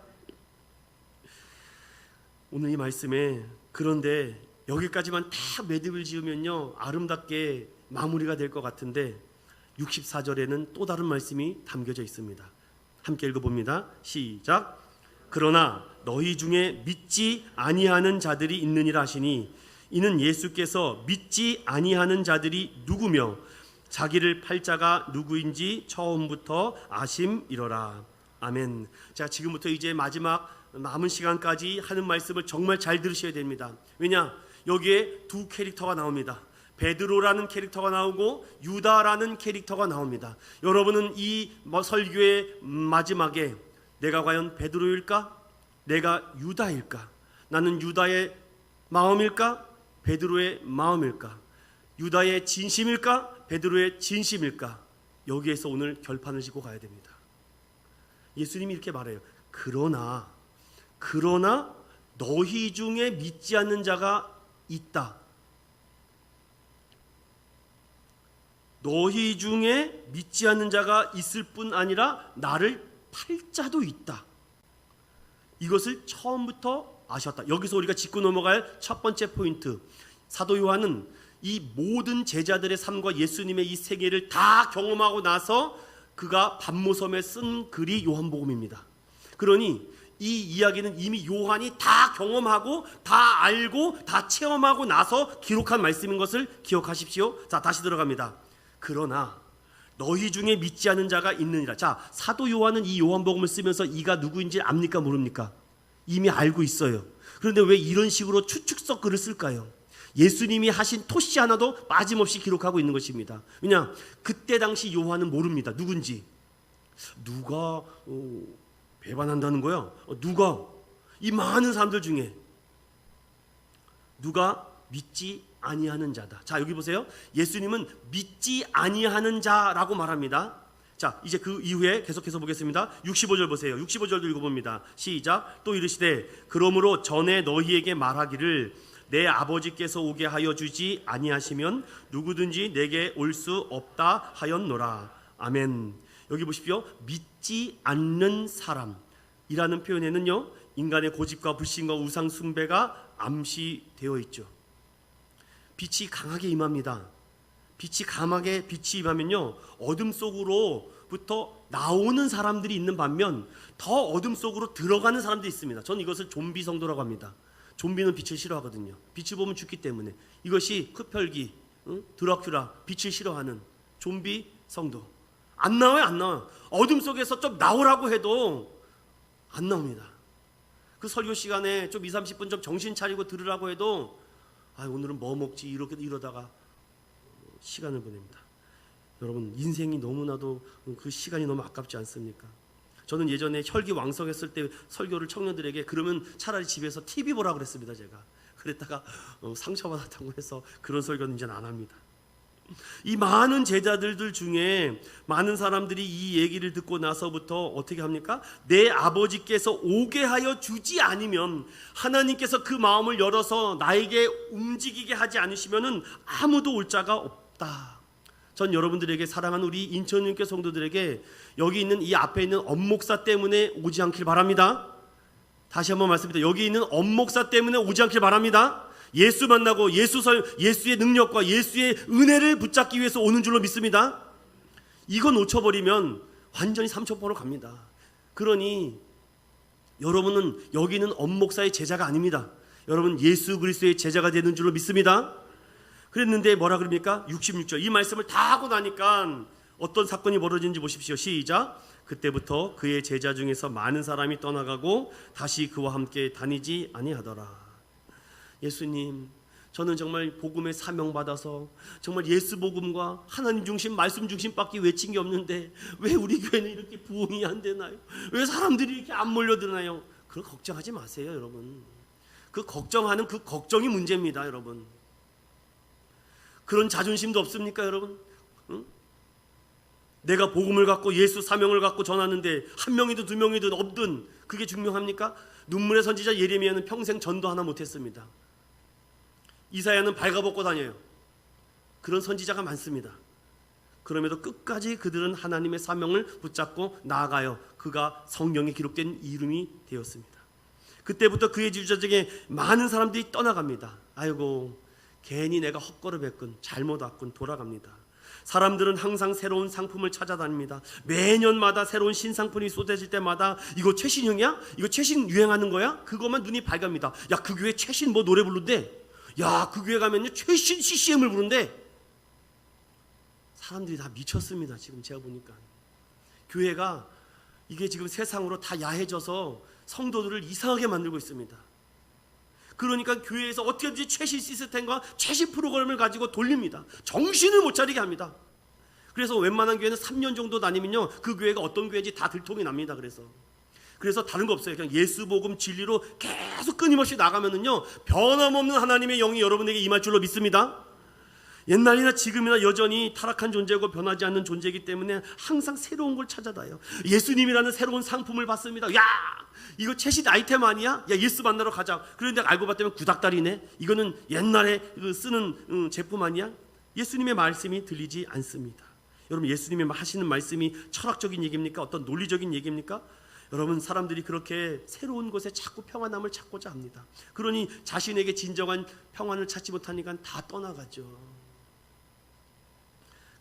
오늘 이 말씀에 그런데 여기까지만 다 매듭을 지으면요 아름답게 마무리가 될 것 같은데 64절에는 또 다른 말씀이 담겨져 있습니다. 함께 읽어봅니다. 시작. 그러나 너희 중에 믿지 아니하는 자들이 있느니라 하시니 이는 예수께서 믿지 아니하는 자들이 누구며 자기를 팔 자가 누구인지 처음부터 아심이로라. 아멘. 자, 지금부터 이제 마지막 남은 시간까지 하는 말씀을 정말 잘 들으셔야 됩니다. 왜냐? 여기에 두 캐릭터가 나옵니다. 베드로라는 캐릭터가 나오고 유다라는 캐릭터가 나옵니다. 여러분은 이 설교의 마지막에 내가 과연 베드로일까? 내가 유다일까? 나는 유다의 마음일까? 베드로의 마음일까? 유다의 진심일까? 베드로의 진심일까? 여기에서 오늘 결판을 짓고 가야 됩니다. 예수님이 이렇게 말해요. 그러나 너희 중에 믿지 않는 자가 있다. 너희 중에 믿지 않는 자가 있을 뿐 아니라 나를 팔 자도 있다. 이것을 처음부터 아셨다. 여기서 우리가 짚고 넘어갈 첫 번째 포인트. 사도 요한은 이 모든 제자들의 삶과 예수님의 이 세계를 다 경험하고 나서 그가 반모섬에 쓴 글이 요한복음입니다. 그러니 이 이야기는 이미 요한이 다 경험하고 다 알고 다 체험하고 나서 기록한 말씀인 것을 기억하십시오. 자, 다시 들어갑니다. 그러나 너희 중에 믿지 않는 자가 있느니라. 자, 사도 요한은 이 요한복음을 쓰면서 이가 누구인지 압니까 모릅니까? 이미 알고 있어요. 그런데 왜 이런 식으로 추측서 글을 쓸까요? 예수님이 하신 토시 하나도 빠짐없이 기록하고 있는 것입니다. 왜냐? 그때 당시 요한은 모릅니다. 누군지. 누가 배반한다는 거야? 누가? 이 많은 사람들 중에 누가 믿지 아니하는 자다. 자, 여기 보세요. 예수님은 믿지 아니하는 자라고 말합니다. 자, 이제 그 이후에 계속해서 보겠습니다. 65절 보세요. 65절도 읽어봅니다. 시작. 또 이르시되 그러므로 전에 너희에게 말하기를 내 아버지께서 오게 하여 주지 아니하시면 누구든지 내게 올 수 없다 하였노라. 아멘. 여기 보십시오. 믿지 않는 사람이라는 표현에는요 인간의 고집과 불신과 우상 숭배가 암시되어 있죠. 빛이 강하게 임합니다. 빛이 임하면요 어둠 속으로부터 나오는 사람들이 있는 반면 더 어둠 속으로 들어가는 사람들이 있습니다. 저는 이것을 좀비 성도라고 합니다. 좀비는 빛을 싫어하거든요. 빛을 보면 죽기 때문에. 이것이 흡혈귀, 드라큘라, 빛을 싫어하는 좀비 성도. 안 나와요. 어둠 속에서 좀 나오라고 해도 안 나옵니다. 그 설교 시간에 좀 20-30분 좀 정신 차리고 들으라고 해도 오늘은 뭐 먹지 이렇게 이러다가 시간을 보냅니다. 여러분, 인생이 너무나도 그 시간이 너무 아깝지 않습니까? 저는 예전에 혈기왕성했을 때 설교를 청년들에게 그러면 차라리 집에서 TV 보라고 그랬습니다. 제가 그랬다가 상처받았다고 해서 그런 설교는 이제는 안 합니다. 이 많은 제자들 중에 많은 사람들이 이 얘기를 듣고 나서부터 어떻게 합니까? 내 아버지께서 오게 하여 주지 않으면, 하나님께서 그 마음을 열어서 나에게 움직이게 하지 않으시면은 아무도 올 자가 없다. 전 여러분들에게, 사랑하는 우리 인천윤교 성도들에게 여기 있는 이 앞에 있는 엄목사 때문에 오지 않길 바랍니다. 다시 한번 말씀드립니다. 여기 있는 엄목사 때문에 오지 않길 바랍니다. 예수 만나고 예수의 능력과 예수의 은혜를 붙잡기 위해서 오는 줄로 믿습니다. 이거 놓쳐버리면 완전히 삼천포로 갑니다. 그러니 여러분은 여기는 엄목사의 제자가 아닙니다. 여러분 예수 그리스도의 제자가 되는 줄로 믿습니다. 그랬는데 뭐라 그럽니까? 66절 이 말씀을 다 하고 나니까 어떤 사건이 벌어지는지 보십시오. 시작. 그때부터 그의 제자 중에서 많은 사람이 떠나가고 다시 그와 함께 다니지 아니하더라. 예수님, 저는 정말 복음에 사명받아서 정말 예수 복음과 하나님 중심, 말씀 중심밖에 외친 게 없는데 왜 우리 교회는 이렇게 부흥이 안 되나요? 왜 사람들이 이렇게 안 몰려드나요? 그걸 걱정하지 마세요, 여러분. 그 걱정하는 그 걱정이 문제입니다, 여러분. 그런 자존심도 없습니까, 여러분? 응? 내가 복음을 갖고 예수 사명을 갖고 전하는데 한 명이든 두 명이든 없든 그게 중요합니까? 눈물의 선지자 예레미야는 평생 전도 하나 못했습니다. 이사야는 발가벗고 다녀요. 그런 선지자가 많습니다. 그럼에도 끝까지 그들은 하나님의 사명을 붙잡고 나아가요. 그가 성경에 기록된 이름이 되었습니다. 그때부터 그의 지주자 중에 많은 사람들이 떠나갑니다. 아이고, 괜히 내가 헛걸음했군, 잘못 왔군, 돌아갑니다. 사람들은 항상 새로운 상품을 찾아다닙니다. 매년마다 새로운 신상품이 쏟아질 때마다 이거 최신형이야? 이거 최신 유행하는 거야? 그것만 눈이 밝습니다. 야, 그 교회 최신 뭐 노래 부르는데, 야, 그 교회 가면요 최신 CCM을 부르는데, 사람들이 다 미쳤습니다. 지금 제가 보니까 교회가 이게 지금 세상으로 다 야해져서 성도들을 이상하게 만들고 있습니다. 그러니까 교회에서 어떻게든지 최신 시스템과 최신 프로그램을 가지고 돌립니다. 정신을 못 차리게 합니다. 그래서 웬만한 교회는 3년 정도 다니면요 그 교회가 어떤 교회인지 다 들통이 납니다. 그래서 다른 거 없어요. 그냥 예수 복음 진리로 계속 끊임없이 나가면은요 변함없는 하나님의 영이 여러분에게 임할 줄로 믿습니다. 옛날이나 지금이나 여전히 타락한 존재고 변하지 않는 존재이기 때문에 항상 새로운 걸 찾아다요. 예수님이라는 새로운 상품을 받습니다. 야, 이거 최신 아이템 아니야? 야, 예수 만나러 가자. 그런데 알고 봤더니 구닥다리네. 이거는 옛날에 쓰는 제품 아니야? 예수님의 말씀이 들리지 않습니다. 여러분, 예수님의 하시는 말씀이 철학적인 얘기입니까? 어떤 논리적인 얘기입니까? 여러분, 사람들이 그렇게 새로운 곳에 자꾸 평안함을 찾고자 합니다. 그러니 자신에게 진정한 평안을 찾지 못하니까 다 떠나가죠.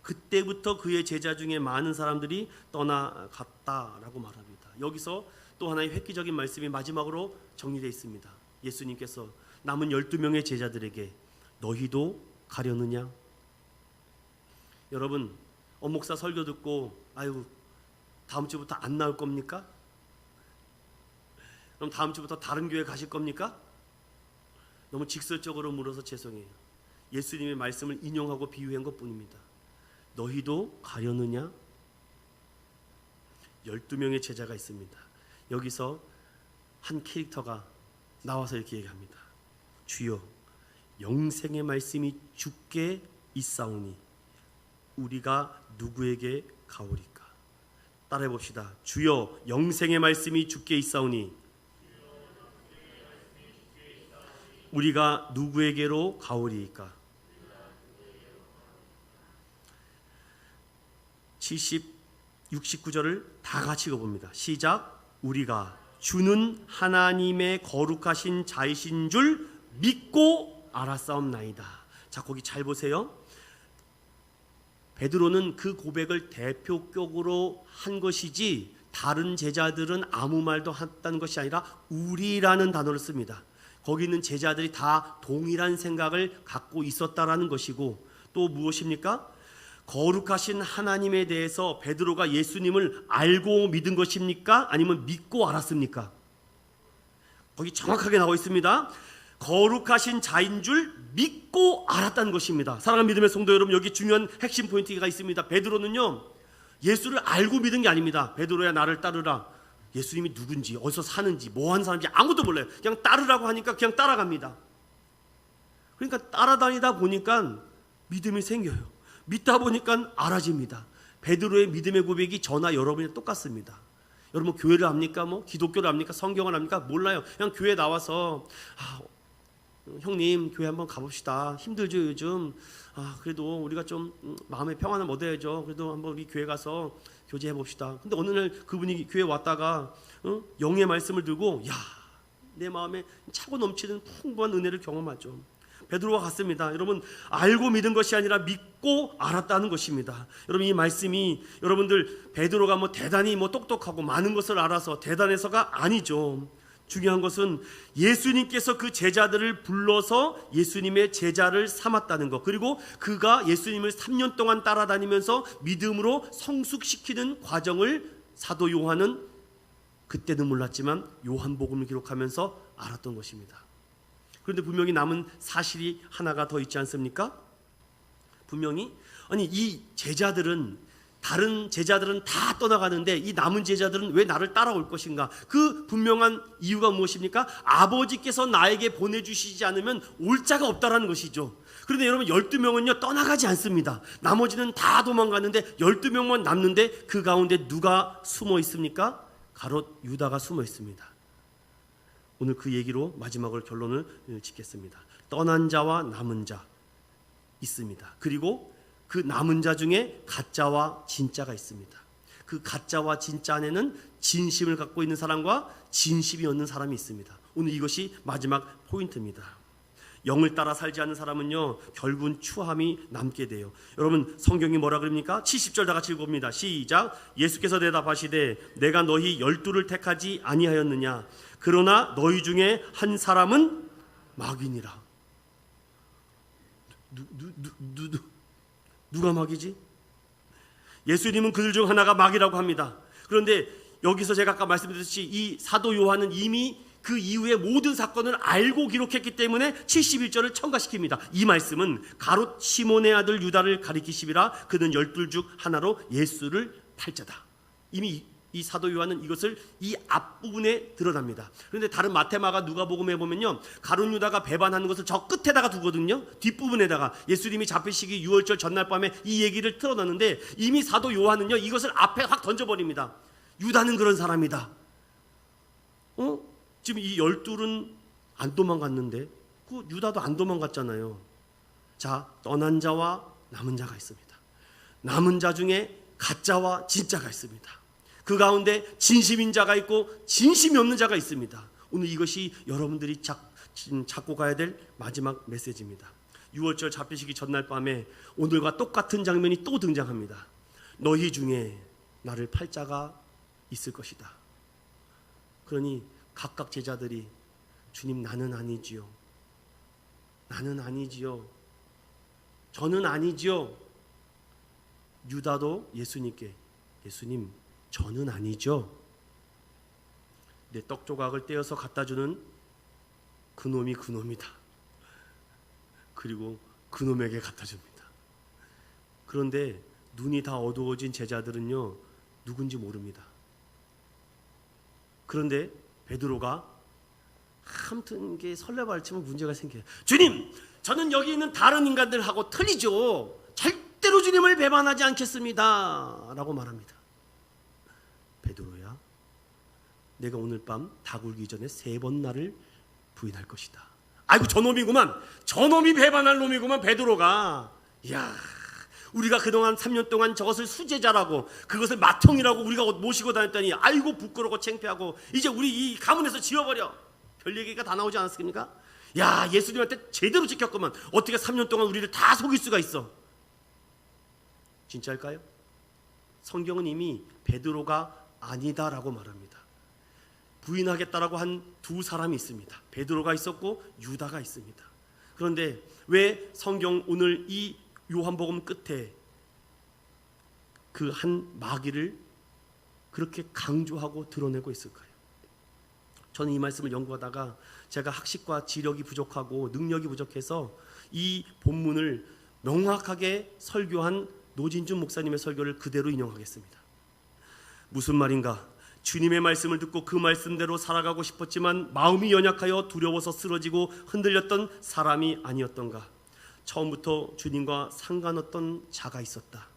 그때부터 그의 제자 중에 많은 사람들이 떠나갔다라고 말합니다. 여기서 또 하나의 획기적인 말씀이 마지막으로 정리되어 있습니다. 예수님께서 남은 12명의 제자들에게 너희도 가려느냐? 여러분, 엄목사 설교 듣고 아유 다음 주부터 안 나올 겁니까? 그럼 다음 주부터 다른 교회 가실 겁니까? 너무 직설적으로 물어서 죄송해요. 예수님의 말씀을 인용하고 비유한 것뿐입니다. 너희도 가려느냐? 12명의 제자가 있습니다. 여기서 한 캐릭터가 나와서 이렇게 얘기합니다. 주여, 영생의 말씀이 주께 있사오니 우리가 누구에게 가오리까? 따라해 봅시다. 주여, 영생의 말씀이 주께 있사오니 우리가 누구에게로 가오리까? 69절을 다 같이 읽어봅니다. 시작. 우리가 주는 하나님의 거룩하신 자이신 줄 믿고 알았사옵나이다. 자, 거기 잘 보세요. 베드로는 그 고백을 대표격으로 한 것이지 다른 제자들은 아무 말도 했다는 것이 아니라 우리라는 단어를 씁니다. 거기 있는 제자들이 다 동일한 생각을 갖고 있었다라는 것이고, 또 무엇입니까? 거룩하신 하나님에 대해서 베드로가 예수님을 알고 믿은 것입니까? 아니면 믿고 알았습니까? 거기 정확하게 나와 있습니다. 거룩하신 자인 줄 믿고 알았다는 것입니다. 사랑하는 믿음의 성도 여러분, 여기 중요한 핵심 포인트가 있습니다. 베드로는요, 예수를 알고 믿은 게 아닙니다. 베드로야 나를 따르라. 예수님이 누군지, 어디서 사는지, 뭐 하는 사람인지 아무도 몰라요. 그냥 따르라고 하니까 그냥 따라갑니다. 그러니까 따라다니다 보니까 믿음이 생겨요. 믿다 보니까 알아집니다. 베드로의 믿음의 고백이 저나 여러분이 똑같습니다. 여러분 교회를 합니까? 뭐 기독교를 합니까? 성경을 합니까? 몰라요. 그냥 교회 나와서 형님 교회 한번 가봅시다. 힘들죠 요즘. 그래도 우리가 좀 마음의 평안을 얻어야죠. 그래도 한번 우리 교회 가서 교제해 봅시다. 근데 어느 날 그분이 교회 왔다가 영의 말씀을 들고 내 마음에 차고 넘치는 풍부한 은혜를 경험하죠. 베드로가 같습니다. 여러분 알고 믿은 것이 아니라 믿고 알았다는 것입니다. 여러분 이 말씀이 여러분들 베드로가 뭐 대단히 뭐 똑똑하고 많은 것을 알아서 대단해서가 아니죠. 중요한 것은 예수님께서 그 제자들을 불러서 예수님의 제자를 삼았다는 것, 그리고 그가 예수님을 3년 동안 따라다니면서 믿음으로 성숙시키는 과정을 사도 요한은 그때는 몰랐지만 요한복음을 기록하면서 알았던 것입니다. 그런데 분명히 남은 사실이 하나가 더 있지 않습니까? 분명히 이 제자들은 다른 제자들은 다 떠나가는데 이 남은 제자들은 왜 나를 따라올 것인가? 그 분명한 이유가 무엇입니까? 아버지께서 나에게 보내주시지 않으면 올 자가 없다라는 것이죠. 그런데 여러분 12명은요 떠나가지 않습니다. 나머지는 다 도망가는데 12명만 남는데 그 가운데 누가 숨어 있습니까? 가롯 유다가 숨어 있습니다. 오늘 그 얘기로 마지막으로 결론을 짓겠습니다. 떠난 자와 남은 자 있습니다. 그리고 그 남은 자 중에 가짜와 진짜가 있습니다. 그 가짜와 진짜 안에는 진심을 갖고 있는 사람과 진심이 없는 사람이 있습니다. 오늘 이것이 마지막 포인트입니다. 영을 따라 살지 않는 사람은요 결국은 추함이 남게 돼요. 여러분 성경이 뭐라 그럽니까? 70절 다 같이 읽어봅니다. 시작. 예수께서 대답하시되 내가 너희 12를 택하지 아니하였느냐? 그러나 너희 중에 한 사람은 마귀니라. 누가 마귀지? 예수님은 그들 중 하나가 마귀라고 합니다. 그런데 여기서 제가 아까 말씀드렸듯이 이 사도 요한은 이미 그 이후의 모든 사건을 알고 기록했기 때문에 71절을 첨가시킵니다. 이 말씀은 가롯 시몬의 아들 유다를 가리키시리라. 그는 12 중 하나로 예수를 팔자다. 이미 이 사도 요한은 이것을 이 앞부분에 드러납니다. 그런데 다른 마태마가 누가복음에 보면요 가룟 유다가 배반하는 것을 저 끝에다가 두거든요. 뒷부분에다가 예수님이 잡히시기 6월절 전날 밤에 이 얘기를 틀어놨는데 이미 사도 요한은요 이것을 앞에 확 던져버립니다. 유다는 그런 사람이다. 지금 이 12는 안 도망갔는데 그 유다도 안 도망갔잖아요. 자, 떠난 자와 남은 자가 있습니다. 남은 자 중에 가짜와 진짜가 있습니다. 그 가운데 진심인 자가 있고 진심이 없는 자가 있습니다. 오늘 이것이 여러분들이 잡고 가야 될 마지막 메시지입니다. 6월절 잡히시기 전날 밤에 오늘과 똑같은 장면이 또 등장합니다. 너희 중에 나를 팔 자가 있을 것이다. 그러니 각각 제자들이 주님 나는 아니지요. 나는 아니지요. 저는 아니지요. 유다도 예수님께 예수님 저는 아니죠. 내 떡 조각을 떼어서 갖다 주는 그놈이 그놈이다. 그리고 그놈에게 갖다 줍니다. 그런데 눈이 다 어두워진 제자들은요 누군지 모릅니다. 그런데 베드로가 아무튼 이게 설레발치면 문제가 생겨요. 주님 저는 여기 있는 다른 인간들하고 틀리죠. 절대로 주님을 배반하지 않겠습니다 라고 말합니다. 베드로야 내가 오늘 밤 닭 울기 전에 3번 나를 부인할 것이다. 아이고 저놈이구만. 저놈이 배반할 놈이구만 베드로가. 이야 우리가 그동안 3년 동안 저것을 수제자라고 그것을 마통이라고 우리가 모시고 다녔더니 아이고 부끄럽고 창피하고 이제 우리 이 가문에서 지워버려. 별 얘기가 다 나오지 않았습니까? 야 예수님한테 제대로 찍혔구만. 어떻게 3년 동안 우리를 다 속일 수가 있어. 진짜일까요? 성경은 이미 베드로가 아니다라고 말합니다. 부인하겠다라고 한 2 사람이 있습니다. 베드로가 있었고 유다가 있습니다. 그런데 왜 성경 오늘 이 요한복음 끝에 그 한 마귀를 그렇게 강조하고 드러내고 있을까요? 저는 이 말씀을 연구하다가 제가 학식과 지력이 부족하고 능력이 부족해서 이 본문을 명확하게 설교한 노진준 목사님의 설교를 그대로 인용하겠습니다. 무슨 말인가? 주님의 말씀을 듣고 그 말씀대로 살아가고 싶었지만 마음이 연약하여 두려워서 쓰러지고 흔들렸던 사람이 아니었던가? 처음부터 주님과 상관없던 자가 있었다.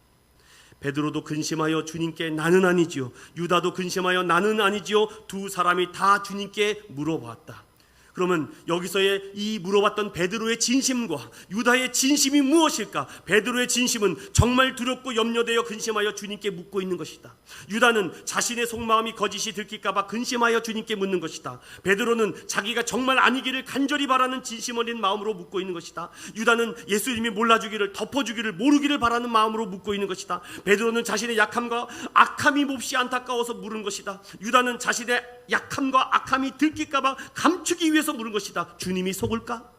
베드로도 근심하여 주님께 나는 아니지요, 유다도 근심하여 나는 아니지요, 두 사람이 다 주님께 물어보았다. 그러면 여기서의 이 물어봤던 베드로의 진심과 유다의 진심이 무엇일까? 베드로의 진심은 정말 두렵고 염려되어 근심하여 주님께 묻고 있는 것이다. 유다는 자신의 속마음이 거짓이 들킬까 봐 근심하여 주님께 묻는 것이다. 베드로는 자기가 정말 아니기를 간절히 바라는 진심 어린 마음으로 묻고 있는 것이다. 유다는 예수님이 몰라주기를, 덮어주기를, 모르기를 바라는 마음으로 묻고 있는 것이다. 베드로는 자신의 약함과 악함이 몹시 안타까워서 물은 것이다. 유다는 자신의 약함과 악함이 들킬까 봐 감추기 위해서 물은 것이다. 주님이 속을까?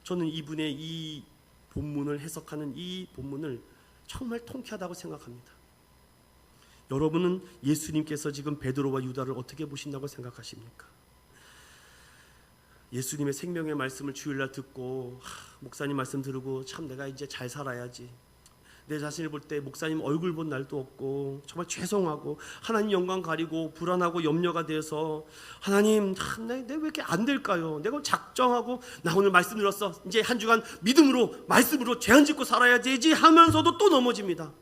저는 이분의 이 본문을 해석하는 이 본문을 정말 통쾌하다고 생각합니다. 여러분은 예수님께서 지금 베드로와 유다를 어떻게 보신다고 생각하십니까? 예수님의 생명의 말씀을 주일날 듣고 목사님 말씀 들으고 참 내가 이제 잘 살아야지, 내 자신을 볼 때 목사님 얼굴 본 날도 없고 정말 죄송하고 하나님 영광 가리고 불안하고 염려가 되어서 하나님 내가 왜 이렇게 안 될까요? 내가 작정하고 나 오늘 말씀 들었어, 이제 한 주간 믿음으로 말씀으로 죄안 짓고 살아야 되지 하면서도 또 넘어집니다.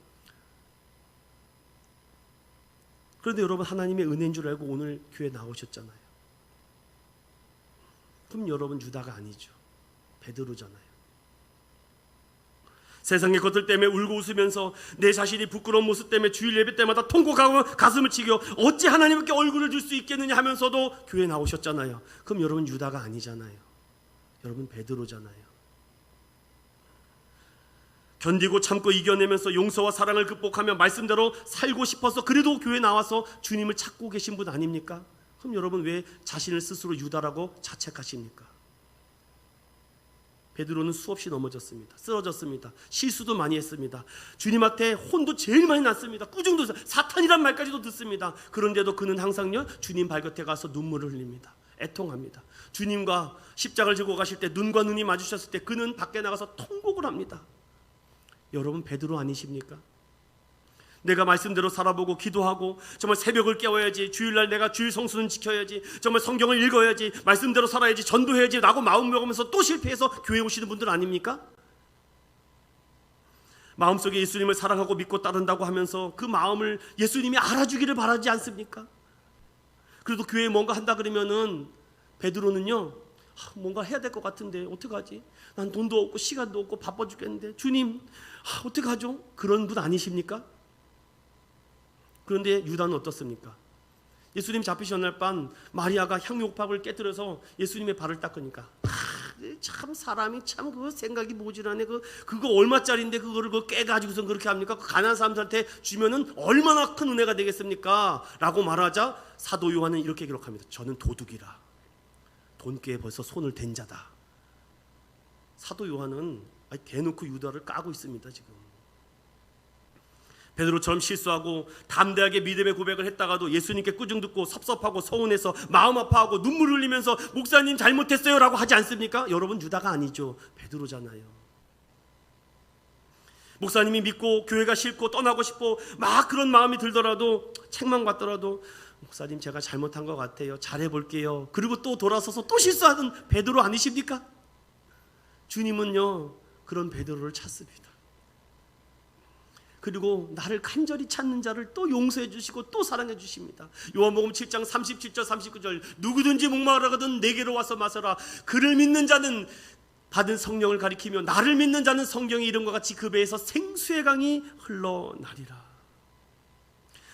그런데 여러분, 하나님의 은혜인 줄 알고 오늘 교회 나오셨잖아요. 그럼 여러분 유다가 아니죠, 베드로잖아요. 세상의 것들 때문에 울고 웃으면서 내 자신이 부끄러운 모습 때문에 주일 예배 때마다 통곡하고 가슴을 치겨 어찌 하나님께 얼굴을 줄 수 있겠느냐 하면서도 교회 나오셨잖아요. 그럼 여러분 유다가 아니잖아요. 여러분 베드로잖아요. 견디고 참고 이겨내면서 용서와 사랑을 극복하며 말씀대로 살고 싶어서 그래도 교회 나와서 주님을 찾고 계신 분 아닙니까? 그럼 여러분 왜 자신을 스스로 유다라고 자책하십니까? 베드로는 수없이 넘어졌습니다. 쓰러졌습니다. 실수도 많이 했습니다. 주님한테 혼도 제일 많이 났습니다. 꾸중도, 사탄이란 말까지도 듣습니다. 그런데도 그는 항상요 주님 발곁에 가서 눈물을 흘립니다. 애통합니다. 주님과 십자가를 지고 가실 때 눈과 눈이 마주쳤을 때 그는 밖에 나가서 통곡을 합니다. 여러분 베드로 아니십니까? 내가 말씀대로 살아보고 기도하고 정말 새벽을 깨워야지, 주일날 내가 주일 성수는 지켜야지, 정말 성경을 읽어야지, 말씀대로 살아야지, 전도해야지 라고 마음 먹으면서 또 실패해서 교회 오시는 분들 아닙니까? 마음속에 예수님을 사랑하고 믿고 따른다고 하면서 그 마음을 예수님이 알아주기를 바라지 않습니까? 그래도 교회에 뭔가 한다 그러면은 베드로는요 뭔가 해야 될 것 같은데 어떡하지? 난 돈도 없고 시간도 없고 바빠 죽겠는데 주님 어떡하죠? 그런 분 아니십니까? 그런데 유다는 어떻습니까? 예수님 잡히신 날 밤 마리아가 향유옥밥을 깨뜨려서 예수님의 발을 닦으니까 참 사람이 참 그 생각이 모질하네. 그거 얼마짜리인데 그거를 깨가지고선 그렇게 합니까? 그 가난한 사람들한테 주면은 얼마나 큰 은혜가 되겠습니까? 라고 말하자 사도 요한은 이렇게 기록합니다. 저는 도둑이라 돈꾀에 벌써 손을 댄 자다. 사도 요한은 대놓고 유다를 까고 있습니다. 지금 베드로처럼 실수하고 담대하게 믿음의 고백을 했다가도 예수님께 꾸중 듣고 섭섭하고 서운해서 마음 아파하고 눈물 흘리면서 목사님 잘못했어요 라고 하지 않습니까? 여러분 유다가 아니죠, 베드로잖아요. 목사님이 믿고 교회가 싫고 떠나고 싶고 막 그런 마음이 들더라도, 책망 받더라도 목사님 제가 잘못한 것 같아요, 잘해볼게요, 그리고 또 돌아서서 또 실수하던 베드로 아니십니까? 주님은요 그런 베드로를 찾습니다. 그리고 나를 간절히 찾는 자를 또 용서해 주시고 또 사랑해 주십니다. 요한복음 7장 37절 39절 누구든지 목마르거든 내게로 와서 마셔라. 그를 믿는 자는 받은 성령을 가리키며 나를 믿는 자는 성경의 이름과 같이 그 배에서 생수의 강이 흘러나리라.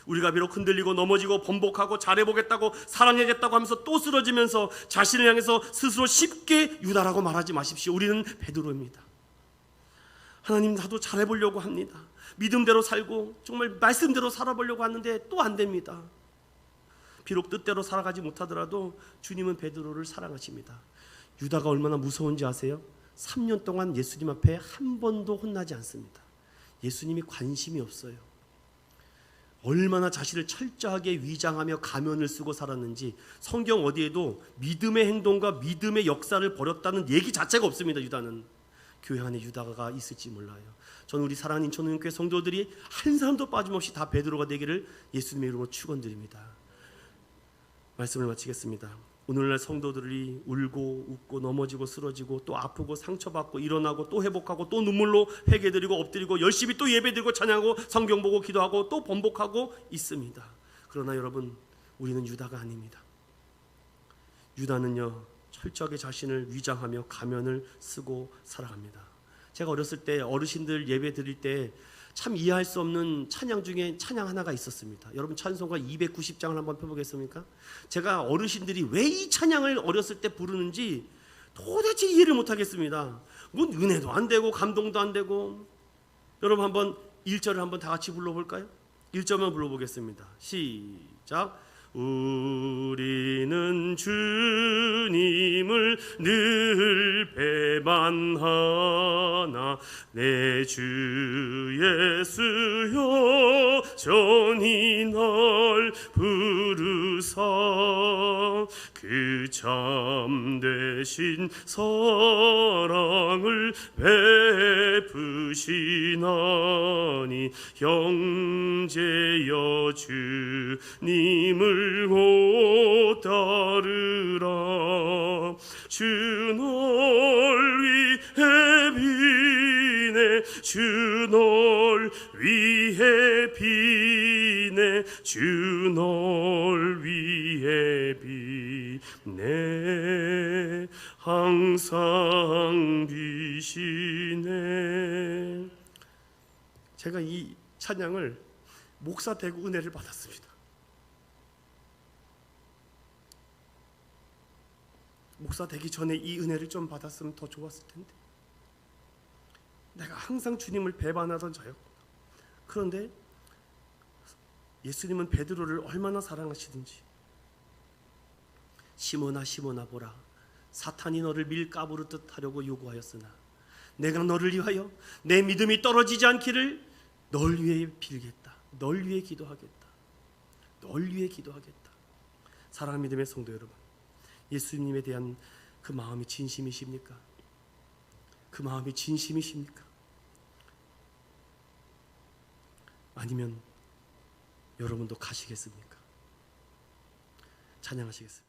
우리가 비록 흔들리고 넘어지고 번복하고 잘해보겠다고 사랑하겠다고 하면서 또 쓰러지면서 자신을 향해서 스스로 쉽게 유다라고 말하지 마십시오. 우리는 베드로입니다. 하나님 나도 잘해보려고 합니다. 믿음대로 살고 정말 말씀대로 살아보려고 하는데 또 안 됩니다. 비록 뜻대로 살아가지 못하더라도 주님은 베드로를 사랑하십니다. 유다가 얼마나 무서운지 아세요? 3년 동안 예수님 앞에 한 번도 혼나지 않습니다. 예수님이 관심이 없어요. 얼마나 자신을 철저하게 위장하며 가면을 쓰고 살았는지 성경 어디에도 믿음의 행동과 믿음의 역사를 벌였다는 얘기 자체가 없습니다. 유다는. 교회 안에 유다가 있을지 몰라요. 저는 우리 사랑하는 인천교회 성도들이 한 사람도 빠짐없이 다 베드로가 되기를 예수님의 이름으로 축원드립니다. 말씀을 마치겠습니다. 오늘날 성도들이 울고 웃고 넘어지고 쓰러지고 또 아프고 상처받고 일어나고 또 회복하고 또 눈물로 회개드리고 엎드리고 열심히 또 예배드리고 찬양하고 성경 보고 기도하고 또 번복하고 있습니다. 그러나 여러분, 우리는 유다가 아닙니다. 유다는요, 철저하게 자신을 위장하며 가면을 쓰고 살아갑니다. 제가 어렸을 때 어르신들 예배 드릴 때 참 이해할 수 없는 찬양 중에 찬양 하나가 있었습니다. 여러분, 찬송가 290장을 한번 펴보겠습니까? 제가 어르신들이 왜 이 찬양을 어렸을 때 부르는지 도대체 이해를 못하겠습니다. 뭔 은혜도 안 되고 감동도 안 되고. 여러분, 한번 1절을 한번 다 같이 불러볼까요? 1절만 불러보겠습니다. 시작. 우리는 주님을 늘 배반하나 내 주 예수여 전히 날 부르사 그 참되신 사랑을 베푸시나니 형제여 주님을 곧 따르라. 주 널 위해 비네 주 널 위해 비네 주 널 위해 비네 항상 비시네. 제가 이 찬양을 목사 되고 은혜를 받았습니다. 목사 되기 전에 이 은혜를 좀 받았으면 더 좋았을 텐데. 내가 항상 주님을 배반하던 저였구나. 그런데 예수님은 베드로를 얼마나 사랑하시든지, 시몬아 시몬아 보라, 사탄이 너를 밀가부르듯 하려고 요구하였으나 내가 너를 위하여 내 믿음이 떨어지지 않기를 널 위해 빌겠다. 널 위해 기도하겠다. 널 위해 기도하겠다. 사랑하는 믿음의 성도 여러분, 예수님에 대한 그 마음이 진심이십니까? 그 마음이 진심이십니까? 아니면 여러분도 가시겠습니까? 찬양하시겠습니다.